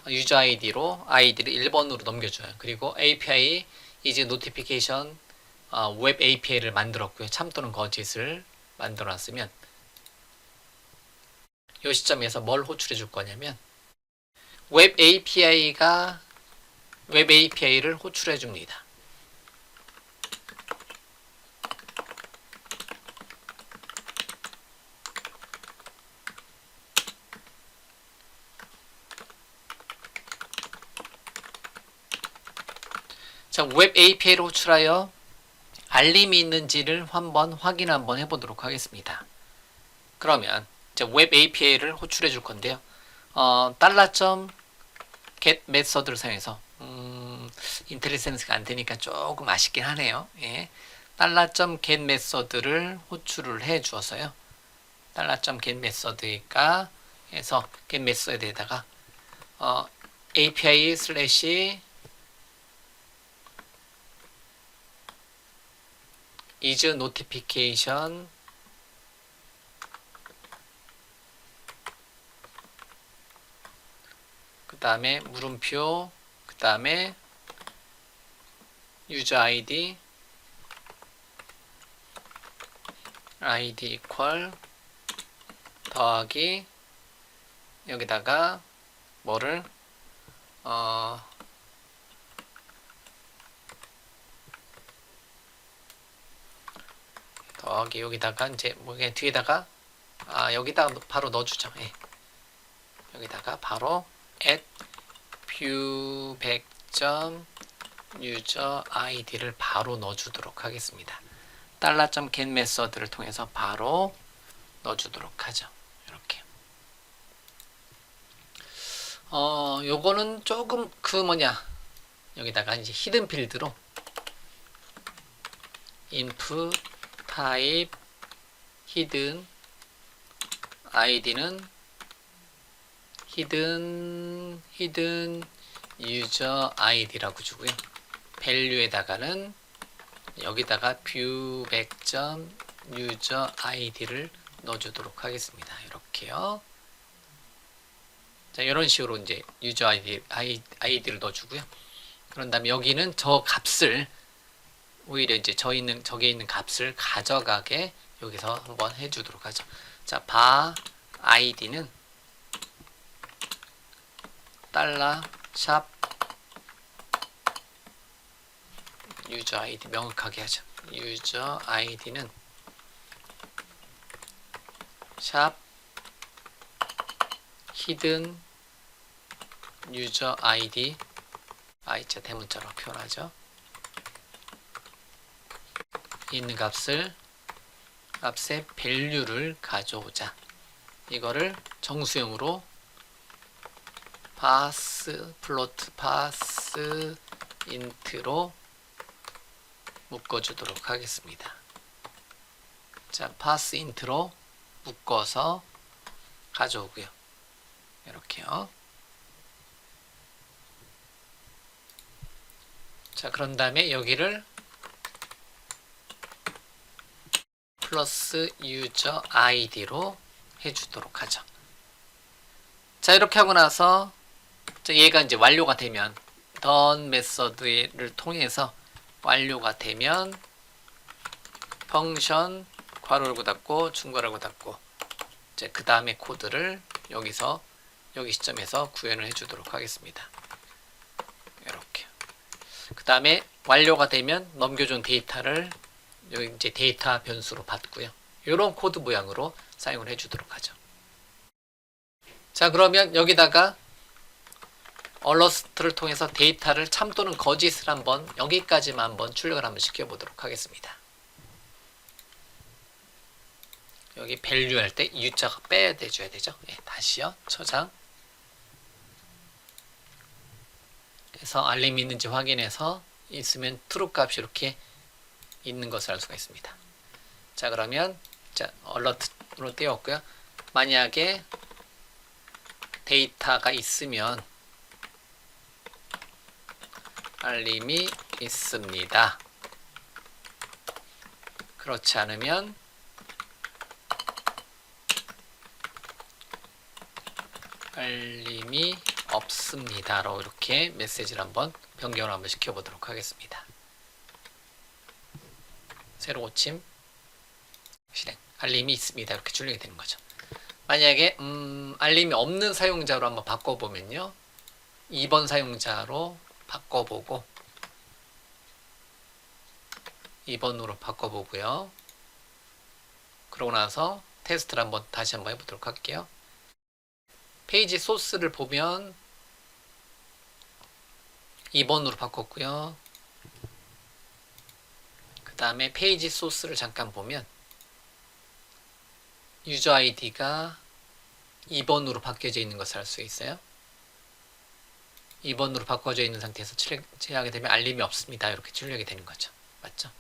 유저 아이디로 아이디를 1번으로 넘겨줘요. 그리고 API 이제 노티피케이션 웹 API를 만들었고요. 참 또는 거짓을 만들어 놨으면 이 시점에서 뭘 호출해 줄 거냐면 웹 API가 웹 API를 호출해 줍니다. 자, 웹 API를 호출하여 알림이 있는지를 한번 확인 한번 해보도록 하겠습니다. 그러면 이제 웹 API를 호출해 줄 건데요. $get 메서드를 사용해서 인텔리센스가 안 되니까 조금 아쉽긴 하네요. 예. $get 메서드를 호출을 해 주어서요. $get 메서드니까 해서 get 메서드에다가 API 슬래시 is notification 그 다음에 물음표 그 다음에 user ID equal 더하기 여기다가 뭐를 더하기 여기다가 이제 뭐 그냥 뒤에다가 여기다가 바로 넣어주죠. 예. 여기다가 바로 at view 100.user id를 바로 넣어주도록 하겠습니다. $get 메서드를 통해서 바로 넣어주도록 하죠. 이렇게. 요거는 조금 여기다가 이제 히든 필드로 input type hidden id는 hidden user id라고 주고요. value에다가는 여기다가 view 100.user id를 넣어주도록 하겠습니다. 이렇게요. 자, 이런 식으로 이제 user id를 넣어주고요. 그런 다음에 여기는 저 값을 오히려 이제 저기에 있는 값을 가져가게 여기서 한번 해주도록 하죠. 자, 바 id는 $샵 user id 명확하게 하죠. user id는 샵 hidden user id 이자 대문자로 표현하죠. 있는 값의 value를 가져오자. 이거를 정수형으로 float int로 묶어주도록 하겠습니다. 자, int로 묶어서 가져오고요. 이렇게요. 자, 그런 다음에 여기를 플러스 user id로 해주도록 하죠. 자, 이렇게 하고 나서 얘가 이제 완료가 되면 done 메서드를 통해서 완료가 되면 펑션 괄호 열고 닫고 중괄호 열고 닫고 이제 그 다음에 코드를 여기 시점에서 구현을 해주도록 하겠습니다. 이렇게. 그 다음에 완료가 되면 넘겨준 데이터를 여기 이제 데이터 변수로 받고요. 이런 코드 모양으로 사용을 해주도록 하죠. 자, 그러면 여기다가 얼러스트를 통해서 데이터를 참 또는 거짓을 한번 여기까지만 한번 출력을 한번 시켜보도록 하겠습니다. 여기 value 할 때 u자가 빼야 돼줘야 되죠. 네, 다시요. 저장. 그래서 알림이 있는지 확인해서 있으면 true 값이 이렇게 있는 것을 알 수가 있습니다. 자, 그러면 자, alert로 띄웠고요. 만약에 데이터가 있으면 알림이 있습니다. 그렇지 않으면 알림이 없습니다로 이렇게 메시지를 한번 변경을 한번 시켜보도록 하겠습니다. 새로 고침 실행 알림이 있습니다 이렇게 출력이 되는 거죠. 만약에 알림이 없는 사용자로 한번 바꿔보면요, 2번 사용자로 바꿔보고 2번으로 바꿔보고요. 그러고 나서 테스트를 한번 다시 한번 해보도록 할게요. 페이지 소스를 보면 2번으로 바꿨고요. 다음에 페이지 소스를 잠깐 보면 유저 아이디가 2번으로 바뀌어져 있는 것을 알 수 있어요. 2번으로 바꿔져 있는 상태에서 출력하게 되면 알림이 없습니다. 이렇게 출력이 되는 거죠. 맞죠?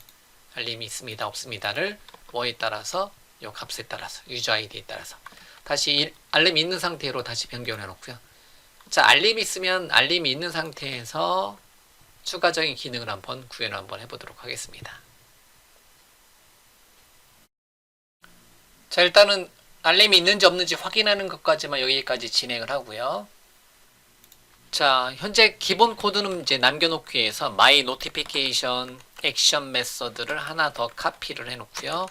알림이 있습니다. 없습니다를 뭐에 따라서 이 값에 따라서 유저 아이디에 따라서 다시 알림이 있는 상태로 다시 변경해 놓고요. 자, 알림이 있으면 알림이 있는 상태에서 추가적인 기능을 한번 구현을 한번 해보도록 하겠습니다. 자, 일단은 알림이 있는지 없는지 확인하는 것까지만 여기까지 진행을 하고요. 자, 현재 기본 코드는 이제 남겨놓기 위해서 my notification 액션 메서드를 하나 더 카피를 해놓고요.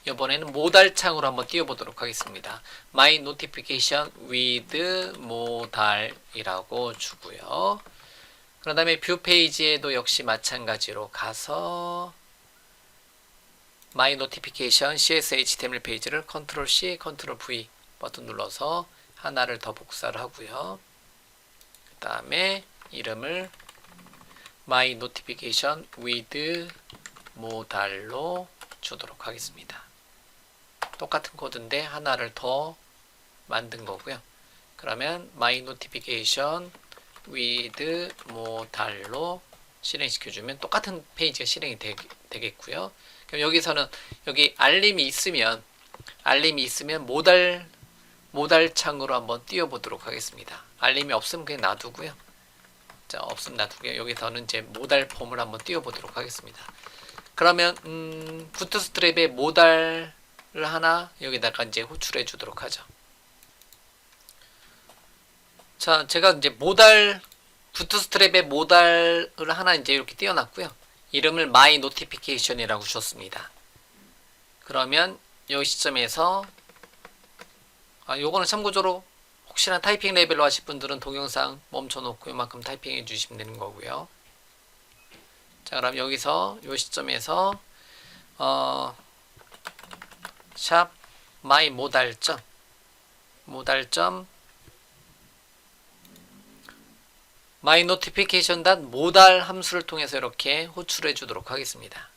이번에는 모달 창으로 한번 띄워보도록 하겠습니다. my notification with 모달이라고 주고요. 그 다음에 뷰 페이지에도 역시 마찬가지로 가서 my notification cs html 페이지를 Ctrl C, Ctrl V 버튼 눌러서 하나를 더 복사를 하고요. 그 다음에 이름을 my notification with 모달로 주도록 하겠습니다. 똑같은 코드인데 하나를 더 만든 거고요. 그러면 my notification with 모달로 실행시켜주면 똑같은 페이지가 실행이 되겠고요. 그럼 여기서는 여기 알림이 있으면 모달 창으로 한번 띄워보도록 하겠습니다. 알림이 없으면 그냥 놔두고요. 자, 없으면 놔두고요. 여기서는 이제 모달 폼을 한번 띄워보도록 하겠습니다. 그러면 부트스트랩에 모달을 하나 여기다가 이제 호출해 주도록 하죠. 자, 제가 이제 부트스트랩에 모달을 하나 이제 이렇게 띄워놨고요. 이름을 my notification이라고 주었습니다. 그러면 이 시점에서 요거는 참고적으로 혹시나 타이핑 레벨로 하실 분들은 동영상 멈춰놓고 이만큼 타이핑해 주시면 되는 거고요. 자, 그럼 여기서 이 시점에서 샵 my 모달점 my notification 모달 함수를 통해서 이렇게 호출해 주도록 하겠습니다.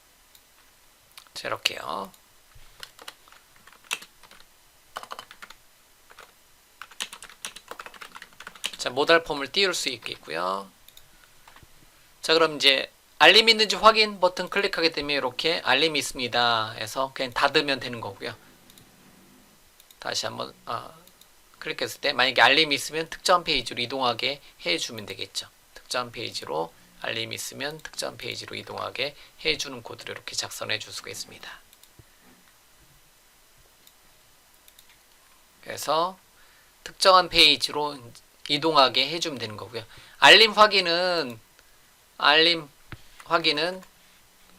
자, 이렇게요. 자, 모달 폼을 띄울 수 있겠고요. 자, 그럼 이제 알림이 있는지 확인 버튼 클릭하게 되면 이렇게 알림이 있습니다 해서 그냥 닫으면 되는 거고요. 다시 한번 클릭했을 때 만약에 알림이 있으면 특정 페이지로 이동하게 해주면 되겠죠. 특정 페이지로 알림이 있으면 특정 페이지로 이동하게 해주는 코드를 이렇게 작성해 줄 수가 있습니다. 그래서 특정한 페이지로 이동하게 해주면 되는 거고요. 알림 확인은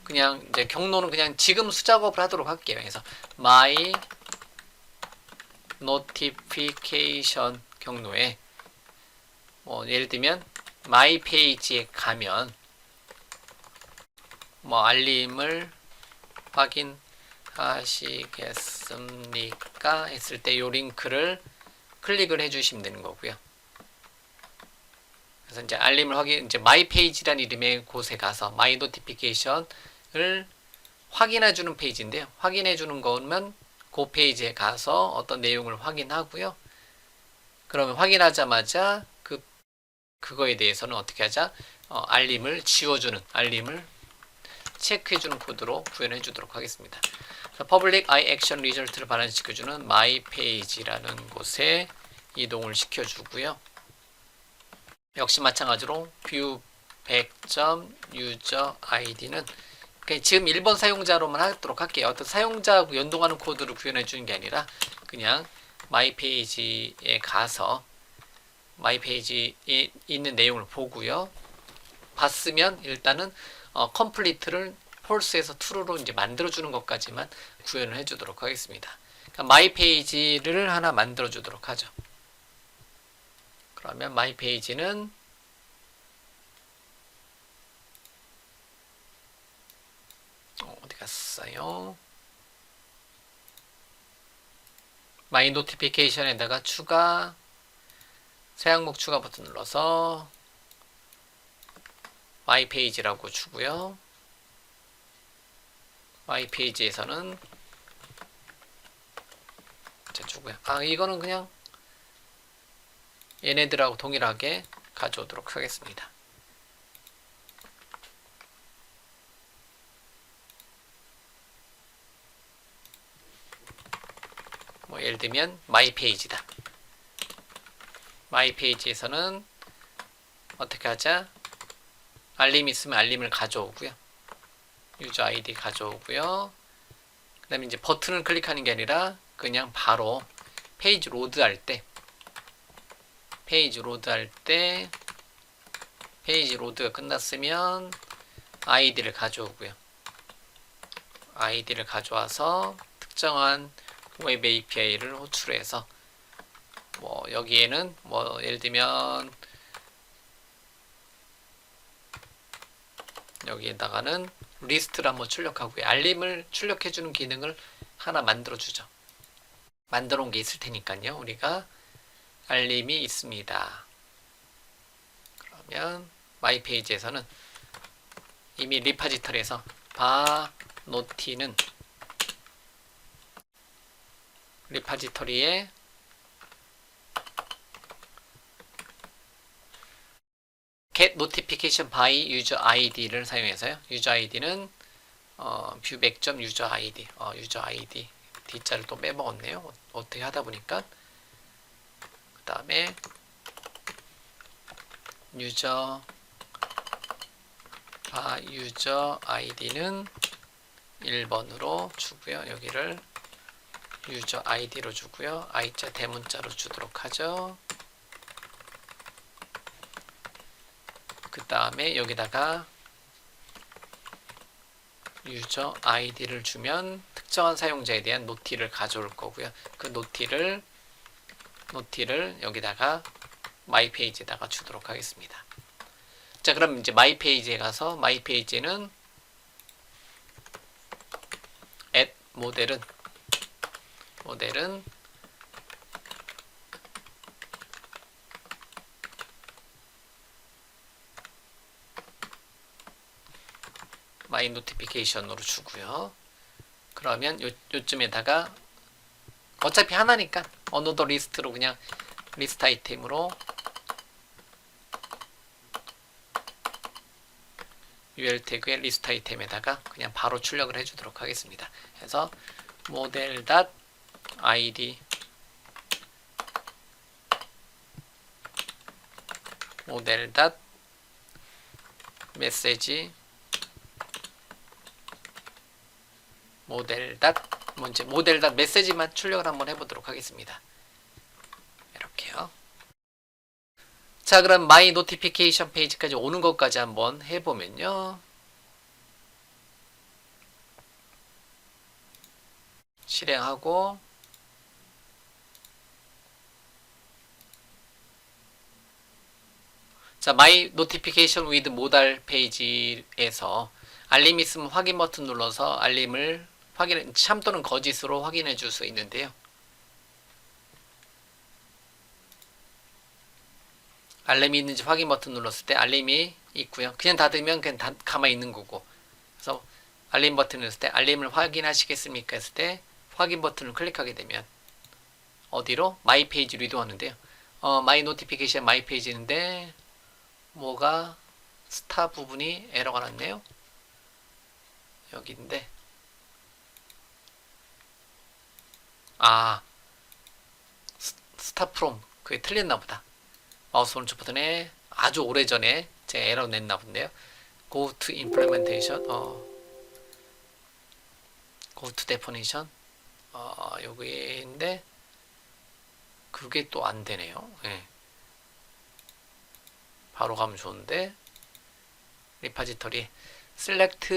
그냥 이제 경로는 그냥 지금 수작업을 하도록 할게요. 그래서 my notification 경로에 예를 들면 my page에 가면 알림을 확인하시겠습니까? 했을 때 이 링크를 클릭을 해주시면 되는 거고요. 그래서 이제 알림을 이제 my page라는 이름의 곳에 가서 my notification을 확인해주는 페이지인데요. 확인해주는 거면 그 페이지에 가서 어떤 내용을 확인하고요. 그러면 확인하자마자 그거에 대해서는 어떻게 하자? 알림을 지워주는, 알림을 체크해주는 코드로 구현해 주도록 하겠습니다. public I action result를 발현시켜주는 my page라는 곳에 이동을 시켜주고요. 역시 마찬가지로 view 100.user id는 지금 1번 사용자로만 하도록 할게요. 어떤 사용자하고 연동하는 코드를 구현해 주는 게 아니라 그냥 마이페이지에 가서 마이페이지에 있는 내용을 보고요. 봤으면 일단은 컴플리트를 폴스에서 true로 이제 만들어 주는 것까지만 구현을 해 주도록 하겠습니다. 그러니까 마이페이지를 하나 만들어 주도록 하죠. 그러면 마이페이지는 어디 갔어요? 마이 노티피케이션에다가 추가 새 항목 추가 버튼 눌러서 마이 페이지라고 주고요. 마이 페이지에서는 주고요. 이거는 그냥 얘네들하고 동일하게 가져오도록 하겠습니다. 뭐 예를 들면 마이 페이지다. 마이 페이지에서는 어떻게 하자? 알림 있으면 알림을 가져오고요. 유저 아이디 가져오고요. 그 다음에 이제 버튼을 클릭하는 게 아니라 그냥 바로 페이지 로드 할 때 페이지 로드가 끝났으면 아이디를 가져오고요. 아이디를 가져와서 특정한 웹 API를 호출해서 뭐 여기에는 뭐 예를 들면 여기에다가는 리스트를 한번 출력하고요. 알림을 출력해주는 기능을 하나 만들어주죠. 만들어 온 게 있을 테니까요. 우리가 알림이 있습니다. 그러면 마이 페이지에서는 이미 리파지터리에서 바노티는 리파지터리에 get notification by user ID를 사용해서요. user ID는 뷰백.user ID user ID D자를 또 빼먹었네요. 어떻게 하다 보니까 그 다음에 user ID는 1번으로 주고요. 여기를 user ID로 주고요. I자 대문자로 주도록 하죠. 그 다음에 여기다가 유저 아이디를 주면 특정한 사용자에 대한 노티를 가져올 거고요. 그 노티를 여기다가 마이 페이지에다가 주도록 하겠습니다. 자, 그럼 이제 마이 페이지에 가서 마이 페이지는 at 모델은 마이 노티피케이션으로 주고요. 그러면 요쯤에다가 어차피 하나니까 어느더 리스트로 그냥 리스트 아이템으로 UL 태그의 리스트 아이템에다가 그냥 바로 출력을 해주도록 하겠습니다. 그래서 model.id model.message 모델.메시지만 출력을 한번 해보도록 하겠습니다. 이렇게요. 자, 그럼 마이 노티피케이션 페이지까지 오는 것까지 한번 해보면요. 실행하고 자, 마이 노티피케이션 위드 모달 페이지에서 알림 있으면 확인 버튼 눌러서 알림을 참 또는 거짓으로 확인해 줄 수 있는데요. 알림이 있는지 확인 버튼 눌렀을 때 알림이 있고요. 그냥 닫으면 그냥 가만히 있는 거고. 그래서 알림 버튼을 했을 때 알림을 확인하시겠습니까? 했을 때 확인 버튼을 클릭하게 되면 어디로? 마이 페이지로 이동하는데요. 마이 노티피케이션 마이 페이지인데 뭐가 스타 부분이 에러가 났네요. 여기인데 스타 프롬 그게 틀렸나 보다. 마우스 오른쪽 버튼에 아주 오래전에 제가 에러 냈나 본데요. Go to implementation Go to definition 여기인데 그게 또 안 되네요. 네. 바로 가면 좋은데 리파지터리 select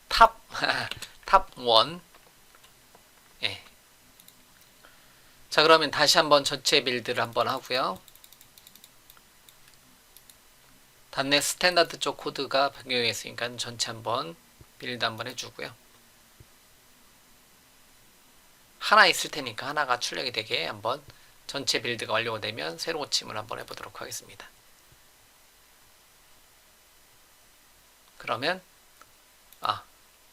top 1 예. 자, 그러면 다시 한번 전체 빌드를 한번 하고요. 단넷 스탠다드 쪽 코드가 변경했으니까 전체 한번 빌드 한번 해주고요. 하나 있을 테니까 하나가 출력이 되게 한번 전체 빌드가 완료가 되면 새로 고침을 한번 해보도록 하겠습니다. 그러면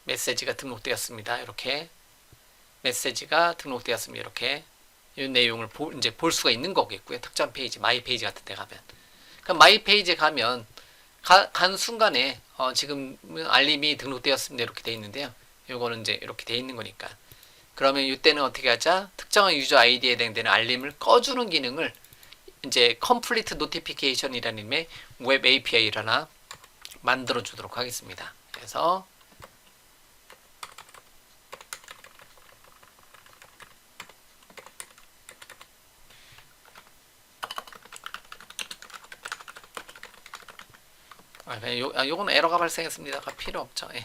메시지가 등록되었습니다. 이렇게 메시지가 등록되었습니다. 이렇게 이 내용을 이제 볼 수가 있는 거겠고요. 특정 페이지, 마이 페이지 같은 데 가면. 그럼 마이 페이지에 가면 간 순간에 지금 알림이 등록되었습니다. 이렇게 돼 있는데요. 요거는 이제 이렇게 돼 있는 거니까. 그러면 이때는 어떻게 하자? 특정한 유저 아이디에 해당되는 알림을 꺼주는 기능을 이제 Complete Notification이라는 이름의 웹 API를 하나 만들어 주도록 하겠습니다. 그래서 요거는 에러가 발생했습니다가 필요 없죠. 예.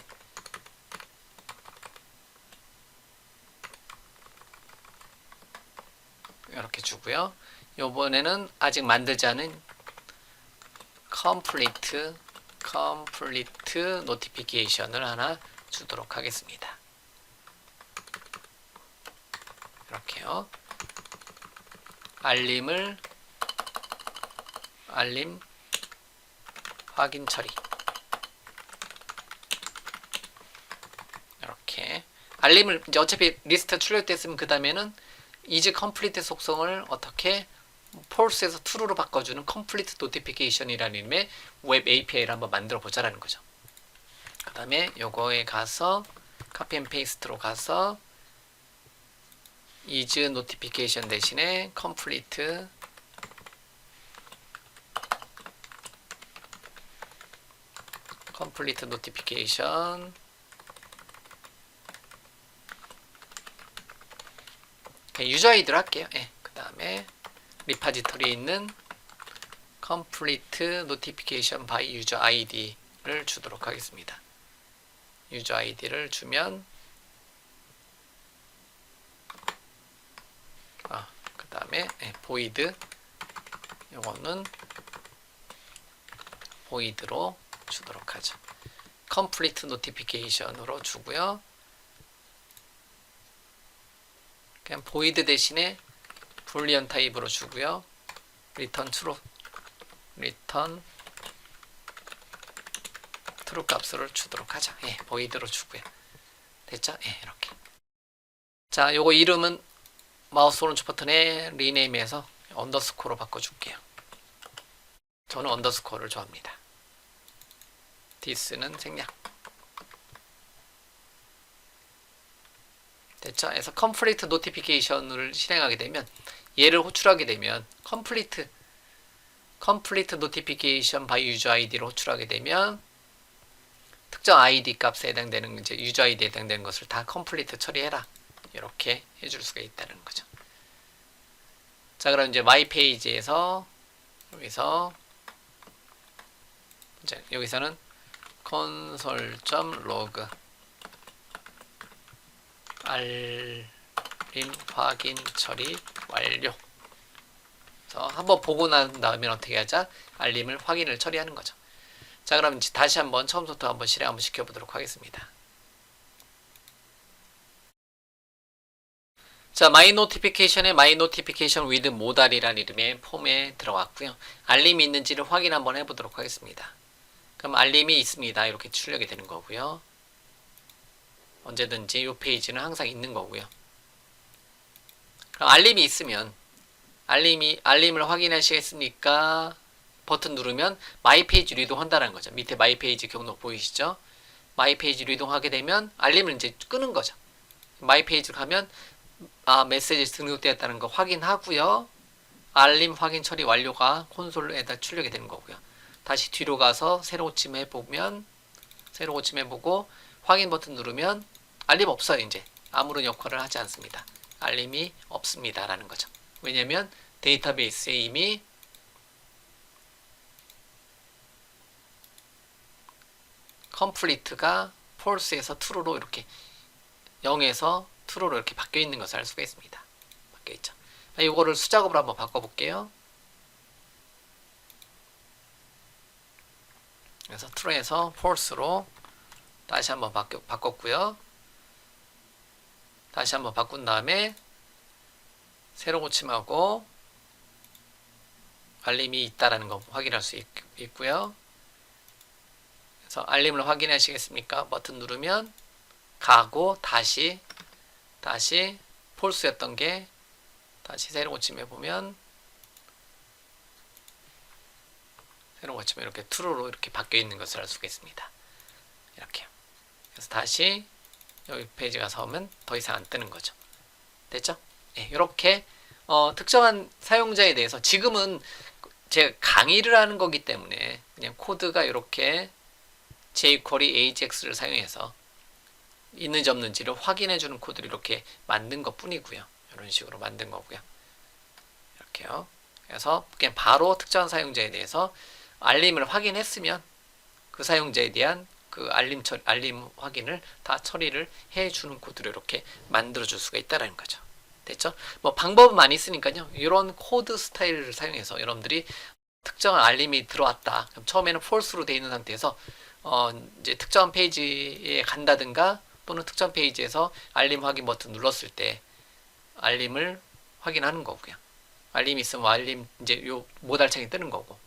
이렇게 주고요. 요번에는 아직 만들지 않은 complete notification을 하나 주도록 하겠습니다. 이렇게요. 알림 확인 처리. 이렇게 알림을 이제 어차피 리스트 출력됐으면 그 다음에는 is complete 속성을 어떻게 false에서 true로 바꿔주는 complete notification이라는 이름의 웹 API를 한번 만들어 보자라는 거죠. 그 다음에 요거에 가서 copy and paste로 가서 is notification 대신에 complete notification 유저 아이디로 할게요. 예. 그 다음에 리파지터리에 있는 complete notification by user id를 주도록 하겠습니다. 유저 아이디를 주면 그 다음에 void 요거는 void로 주도록 하죠. complete notification으로 주고요. 그냥 void 대신에 boolean 타입으로 주고요. return true 값을 주도록 하죠. 예, void로 주고요. 됐죠? 예, 이렇게. 자, 요거 이름은 마우스 오른쪽 버튼에 rename에서 언더스코어로 바꿔줄게요. 저는 언더스코어를 좋아합니다. this는 생략. 됐죠? 그래서 complete notification을 실행하게 되면 얘를 호출하게 되면 complete notification by user id로 호출하게 되면 특정 id 값에 해당되는 이제 user id에 해당되는 것을 다 complete 처리해라. 이렇게 해줄 수가 있다는 거죠. 자, 그럼 이제 my page에서 여기서는 console.log 알림 확인 처리 완료. 그래서 한번 보고 난 다음에 어떻게 하자? 알림을 확인을 처리하는 거죠. 자, 그럼 이제 다시 한번 처음부터 한번 실행 한번 시켜보도록 하겠습니다. 자, my notification에 my notification with modal이라는 이름의 폼에 들어갔고요. 알림이 있는지를 확인 한번 해보도록 하겠습니다. 그럼 알림이 있습니다. 이렇게 출력이 되는 거고요. 언제든지 이 페이지는 항상 있는 거고요. 그럼 알림이 있으면 알림을 확인하시겠습니까? 버튼 누르면 마이 페이지로 이동한다는 거죠. 밑에 마이 페이지 경로 보이시죠? 마이 페이지로 이동하게 되면 알림을 이제 끄는 거죠. 마이 페이지로 가면 메시지 등록되었다는 거 확인하고요. 알림 확인 처리 완료가 콘솔에다 출력이 되는 거고요. 다시 뒤로 가서 새로 고침해보고 확인 버튼 누르면 알림 없어요. 이제 아무런 역할을 하지 않습니다. 알림이 없습니다 라는 거죠. 왜냐면 데이터베이스에 이미 complete가 false에서 true로 이렇게 0에서 true로 이렇게 바뀌어 있는 것을 알 수가 있습니다. 바뀌어 있죠. 이거를 수작업으로 한번 바꿔볼게요. 그래서 true에서 false로 다시 한번 바꿨고요. 다시 한번 바꾼 다음에 새로 고침하고 알림이 있다라는 거 확인할 수 있고요. 그래서 그래서 알림을 확인하시겠습니까? 버튼 누르면 가고 다시 폴스였던 게 다시 새로 고침해 보면 이렇게 true로 이렇게 바뀌어 있는 것을 알 수가 있습니다. 이렇게요. 그래서 다시 여기 페이지 가서 오면 더 이상 안 뜨는 거죠. 됐죠? 네, 이렇게 특정한 사용자에 대해서 지금은 제가 강의를 하는 거기 때문에 그냥 코드가 이렇게 jQuery AJAX를 사용해서 있는지 없는지를 확인해 주는 코드를 이렇게 만든 것 뿐이고요. 이런 식으로 만든 거고요. 이렇게요. 그래서 그냥 바로 특정한 사용자에 대해서 알림을 확인했으면 그 사용자에 대한 그 알림 확인을 다 처리를 해주는 코드를 이렇게 만들어 줄 수가 있다라는 거죠. 됐죠? 뭐 방법은 많이 있으니까요. 이런 코드 스타일을 사용해서 여러분들이 특정한 알림이 들어왔다. 그럼 처음에는 false로 되어 있는 상태에서 이제 특정한 페이지에 간다든가 또는 특정 페이지에서 알림 확인 버튼 눌렀을 때 알림을 확인하는 거고요. 알림이 있으면 알림 이제 요 모달창이 뜨는 거고,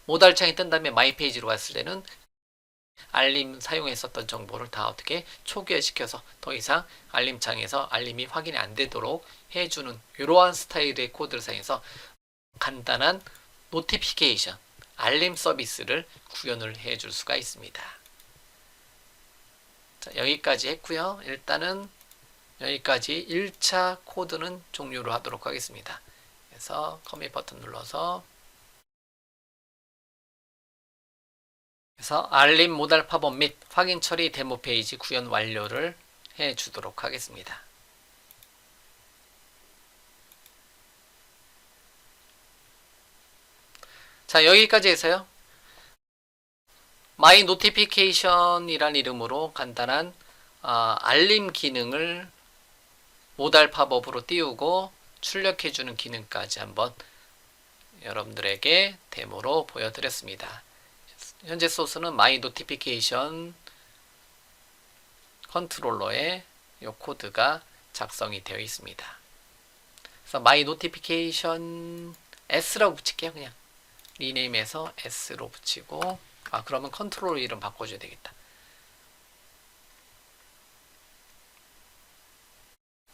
모달창이 뜬 다음에 마이 페이지로 갔을 때는 알림 사용했었던 정보를 다 어떻게 초기화시켜서 더 이상 알림창에서 알림이 확인이 안 되도록 해주는 이러한 스타일의 코드를 사용해서 간단한 노티피케이션, 알림 서비스를 구현을 해줄 수가 있습니다. 자, 여기까지 했고요. 일단은 여기까지 1차 코드는 종료를 하도록 하겠습니다. 그래서 커밋 버튼 눌러서 그래서 알림 모달 팝업 및 확인 처리 데모 페이지 구현 완료를 해 주도록 하겠습니다. 자, 여기까지 해서요. 마이 노티피케이션이란 이름으로 간단한 알림 기능을 모달 팝업으로 띄우고 출력해주는 기능까지 한번 여러분들에게 데모로 보여드렸습니다. 현재 소스는 마이 노티피케이션 컨트롤러에 이 코드가 작성이 되어 있습니다. 그래서 마이 노티피케이션 S라고 붙일게요. 그냥 리네임해서 S로 붙이고, 그러면 컨트롤러 이름 바꿔줘야 되겠다.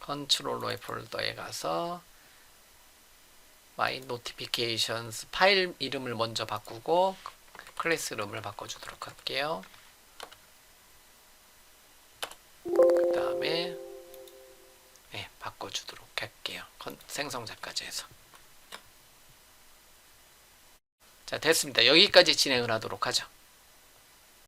컨트롤러의 폴더에 가서 My Notifications 파일 이름을 먼저 바꾸고 클래스 이름을 바꿔주도록 할게요. 그 다음에 바꿔주도록 할게요. 생성자까지 해서. 자, 됐습니다. 여기까지 진행을 하도록 하죠.